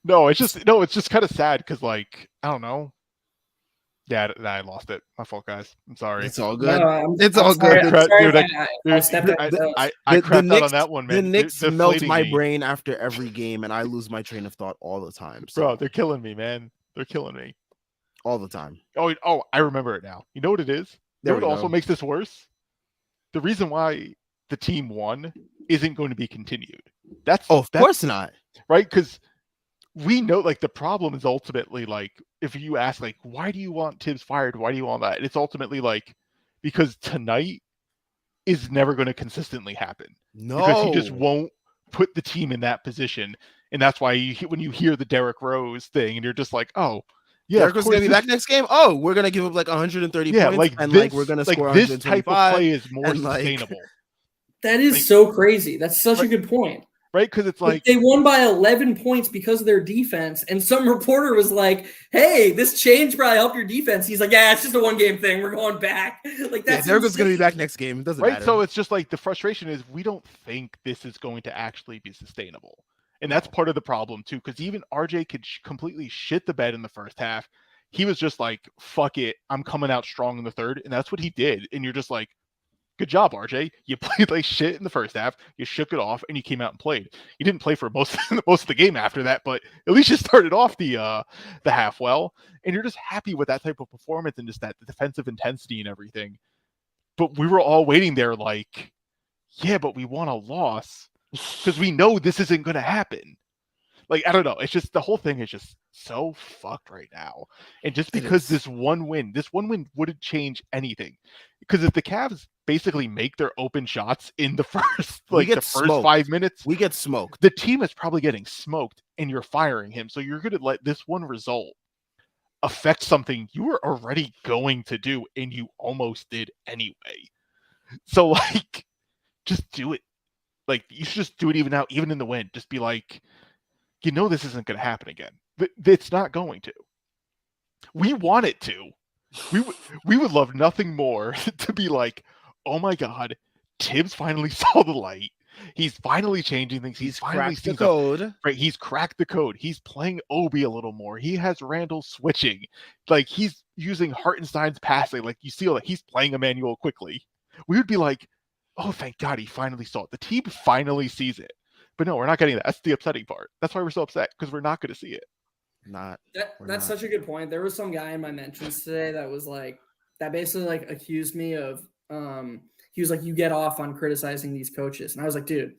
No, it's just kind of sad because like I don't know. Yeah, I lost it. My fault, guys. I'm sorry. It's all No, good. It's I'm all sorry. good. I'm sorry Dude, if I stepped on I, your toes. I The crapped out on Knicks, that one, the man. Knicks They're melt deflating my me. brain after every game, and I lose my train of thought all the time. So Bro, they're killing me, man. They're killing me. all the time. Oh, I remember it now. You know what it is? You There know we what also go. makes this worse? The reason why the team won isn't going to be continued. That's Of course not. right, because we know like the problem is ultimately like if you ask like why do you want Tibbs fired? Why do you want that? It's ultimately like because tonight is never going to consistently happen. Because he just No. won't put the team in that position. And that's why when you hear the Derrick Rose thing and you're just like, oh, yeah, Derrick was going to be back next game. Oh, we're going to give up like 130 points like and this, like we're going to like score this type of 125. play is more and, like- sustainable. That is Like- so crazy. That's such a Right. good point. Right? Because it's like they won by 11 points because of their defense, and some reporter was like, "Hey, this change probably helped your defense." He's like, "Yeah, it's just a one-game thing. We're going back." Like that's Derrick was going to be insane. back next game. It doesn't right. matter. So it's just like the frustration is we don't think this is going to actually be sustainable. And that's part of the problem too, because even RJ could completely shit the bed in the first half. He was just like, fuck it, I'm coming out strong in the third. And that's what he did. And you're just like, good job, RJ. You played like shit in the first half. You shook it off and you came out and played. You didn't play for most of the game after that, but at least you started off the half well. And you're just happy with that type of performance and just that defensive intensity and everything. But we were all waiting there like, yeah, but we want a loss because we know this isn't going to happen. Like, I don't know. It's just the whole thing is just so fucked right now. And just because this one win wouldn't change anything. Because if the Cavs basically make their open shots in the first, like the first 5 minutes, we get smoked. The team is probably getting smoked and you're firing him. So you're going to let this one result affect something you were already going to do and you almost did anyway. So, like, just do it. Like, you should just do it even now, even in the win. Just be like, you know this isn't going to happen again. It's not going to. We want it to. We would love nothing more to be like, oh my God, Tibbs finally saw the light. He's finally changing things. He's finally cracked the code. Right, he's cracked the code. He's playing Obi a little more. He has Randall switching. Like, he's using Hartenstein's passing. Like, you see, like, he's playing Emmanuel quickly. We would be like, oh, thank God he finally saw it. The team finally sees it. But no, we're not getting that. That's the upsetting part. That's why we're so upset, because we're not going to see it. That's such a good point. There was some guy in my mentions today that was like, that basically like accused me of, he was like, you get off on criticizing these coaches. And I was like, dude,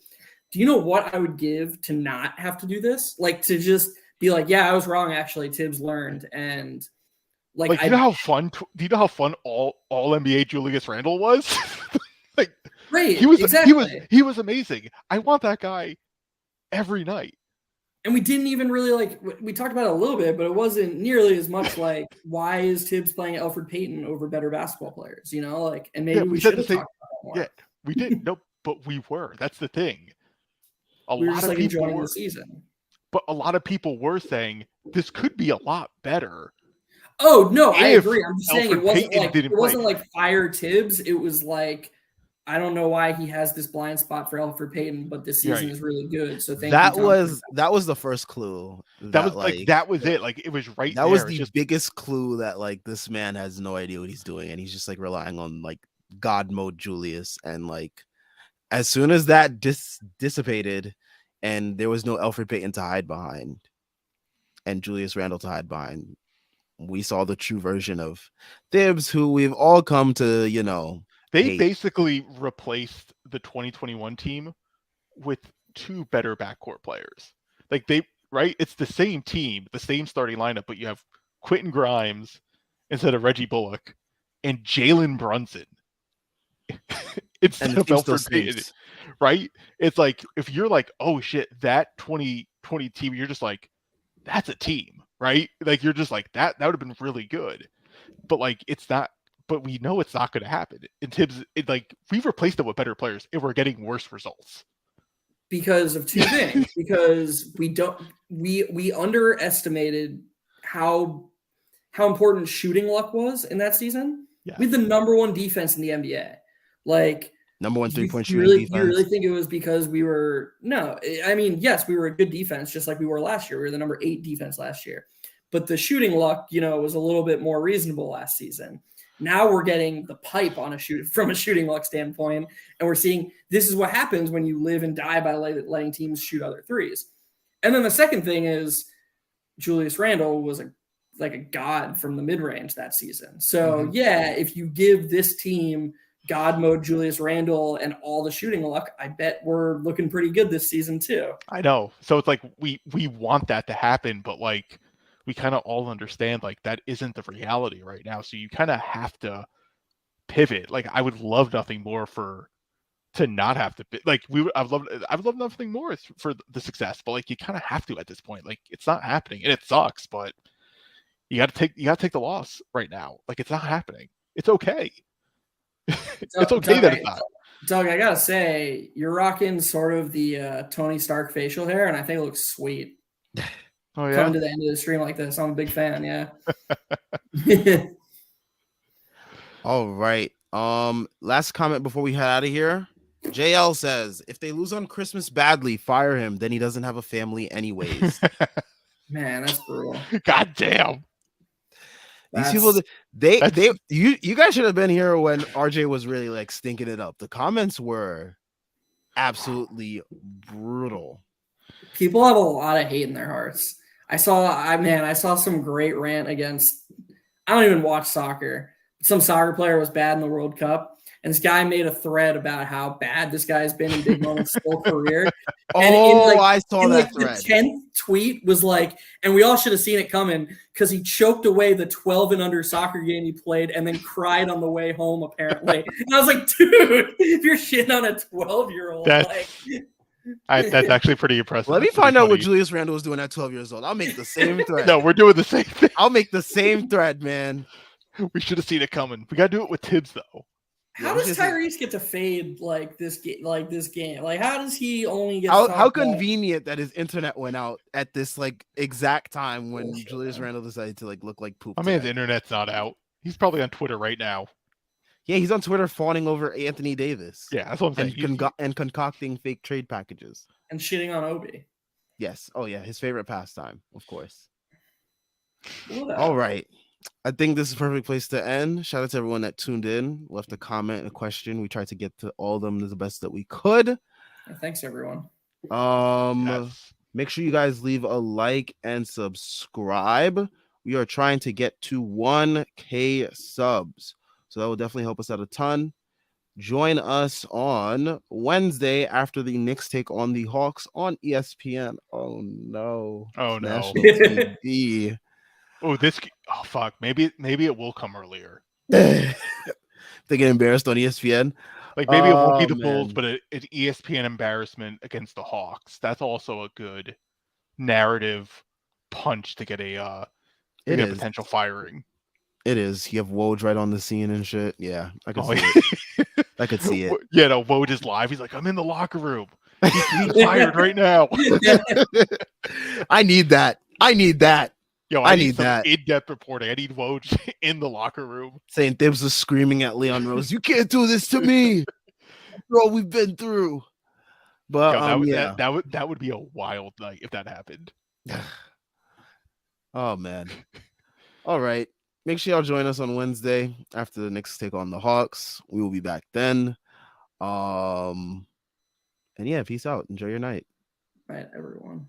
do you know what I would give to not have to do this? Like, to just be like, yeah, I was wrong. Actually, Tibbs learned. And like, do you know how fun all NBA Julius Randle was? Like, right. He was amazing. I want that guy every night. And we didn't even really like, we talked about it a little bit, but it wasn't nearly as much like, why is Tibbs playing Alfred Payton over better basketball players? You know, like, and maybe we should have talked about that more. Yeah, we did. No, but we were. That's the thing. We were just like enjoying the season. But a lot of people were saying this could be a lot better. Oh no, I agree. I'm just saying it wasn't like fire Tibbs. It was like, I don't know why he has this blind spot for Alfred Payton, but this season is really good. So that was the first clue. That was it. Like, it was right that there. was the biggest clue that like this man has no idea what he's doing, and he's just like relying on like God mode Julius. And like as soon as that dissipated and there was no Alfred Payton to hide behind and Julius Randle to hide behind, we saw the true version of Tibbs, who we've all come to, you know. They basically replaced the 2021 team with two better backcourt players. Like, it's the same team, the same starting lineup, but you have Quentin Grimes instead of Reggie Bullock and Jalen Brunson instead of Alfred Payton, right? It's like, if you're like, oh shit, that 2020 team, you're just like, that's a team, right? Like, you're just like, that would have been really good. But like, it's not. But we know it's not going to happen. And Tibbs, we've replaced it with better players, and we're getting worse results because of two things. Because we underestimated how important shooting luck was in that season. Yeah. We had the number one defense in the NBA. Like, number one 3-point shooting defense. You really think it was because we were? No, I mean, yes, we were a good defense, just like we were last year. We were the number 8 defense last year. but the shooting luck, was a little bit more reasonable last season. Now we're getting the pipe on from a shooting luck standpoint, and we're seeing this is what happens when you live and die by letting teams shoot other threes. And then the second thing is Julius Randle was like a god from the mid-range that season. So yeah, if you give this team God mode Julius Randle and all the shooting luck, I bet we're looking pretty good this season too. I know. So it's like we want that to happen, but like we kind of all understand like that isn't the reality right now. So you kind of have to pivot. Like I would love nothing more to not have to like I've loved nothing more for the success, but like you kind of have to at this point. Like it's not happening and it sucks, but you got to take the loss right now. Like it's not happening. It's okay. It's okay that it's not. Doug, I gotta say, you're rocking sort of the Tony Stark facial hair, and I think it looks sweet. Oh yeah. Coming to the end of the stream like this, I'm a big fan. Yeah. All right. Last comment before we head out of here. JL says, if they lose on Christmas badly, fire him. Then he doesn't have a family anyways. Man, that's brutal. God damn. These people, you guys should have been here when RJ was really like stinking it up. The comments were absolutely brutal. People have a lot of hate in their hearts. I saw some great rant against. I don't even watch soccer. Some soccer player was bad in the World Cup, and this guy made a thread about how bad this guy's been in big moments whole career. And I saw that thread. The 10th tweet was like, and we all should have seen it coming because he choked away the 12 and under soccer game he played and then cried on the way home, apparently. And I was like, dude, if you're shitting on a 12-year-old, that's actually pretty impressive. Let me find out what Julius Randle was doing at 12 years old. I'll make the same thread. No, we're doing the same thing. I'll make the same thread, man. We should have seen it coming. We got to do it with Tibbs, though. How does Tyrese get to fade like this game? Like, how does he only get? How convenient that his internet went out at this like exact time when Julius Randle decided to like look like poop. My man's internet's not out. He's probably on Twitter right now. Yeah, he's on Twitter fawning over Anthony Davis. Yeah, that's what I'm saying. And concocting fake trade packages and shitting on Obi. Yes. Oh yeah, his favorite pastime, of course. All right. I think this is a perfect place to end. Shout out to everyone that tuned in, left a comment, a question. We tried to get to all of them the best that we could. Thanks, everyone. Yes. Make sure you guys leave a like and subscribe. We are trying to get to 1K subs, so that will definitely help us out a ton. Join us on Wednesday after the Knicks take on the Hawks on ESPN. Oh no! National TV. Oh fuck. Maybe it will come earlier. They get embarrassed on ESPN. Like maybe it won't be the Bulls, but an ESPN embarrassment against the Hawks. That's also a good narrative punch to get a potential firing. It is. You have Woj right on the scene and shit. Yeah, I could see it. I could see it. Yeah, no, Woj is live. He's like, I'm in the locker room. He's fired right now. I need that. Yo, I need that in-depth reporting. I need Woj in the locker room. Saying Thibs was screaming at Leon Rose, "You can't do this to me, bro. We've been through." But that would be a wild night if that happened. Oh man. All right. Make sure y'all join us on Wednesday after the Knicks take on the Hawks. We will be back then. And yeah, peace out. Enjoy your night. All right, everyone.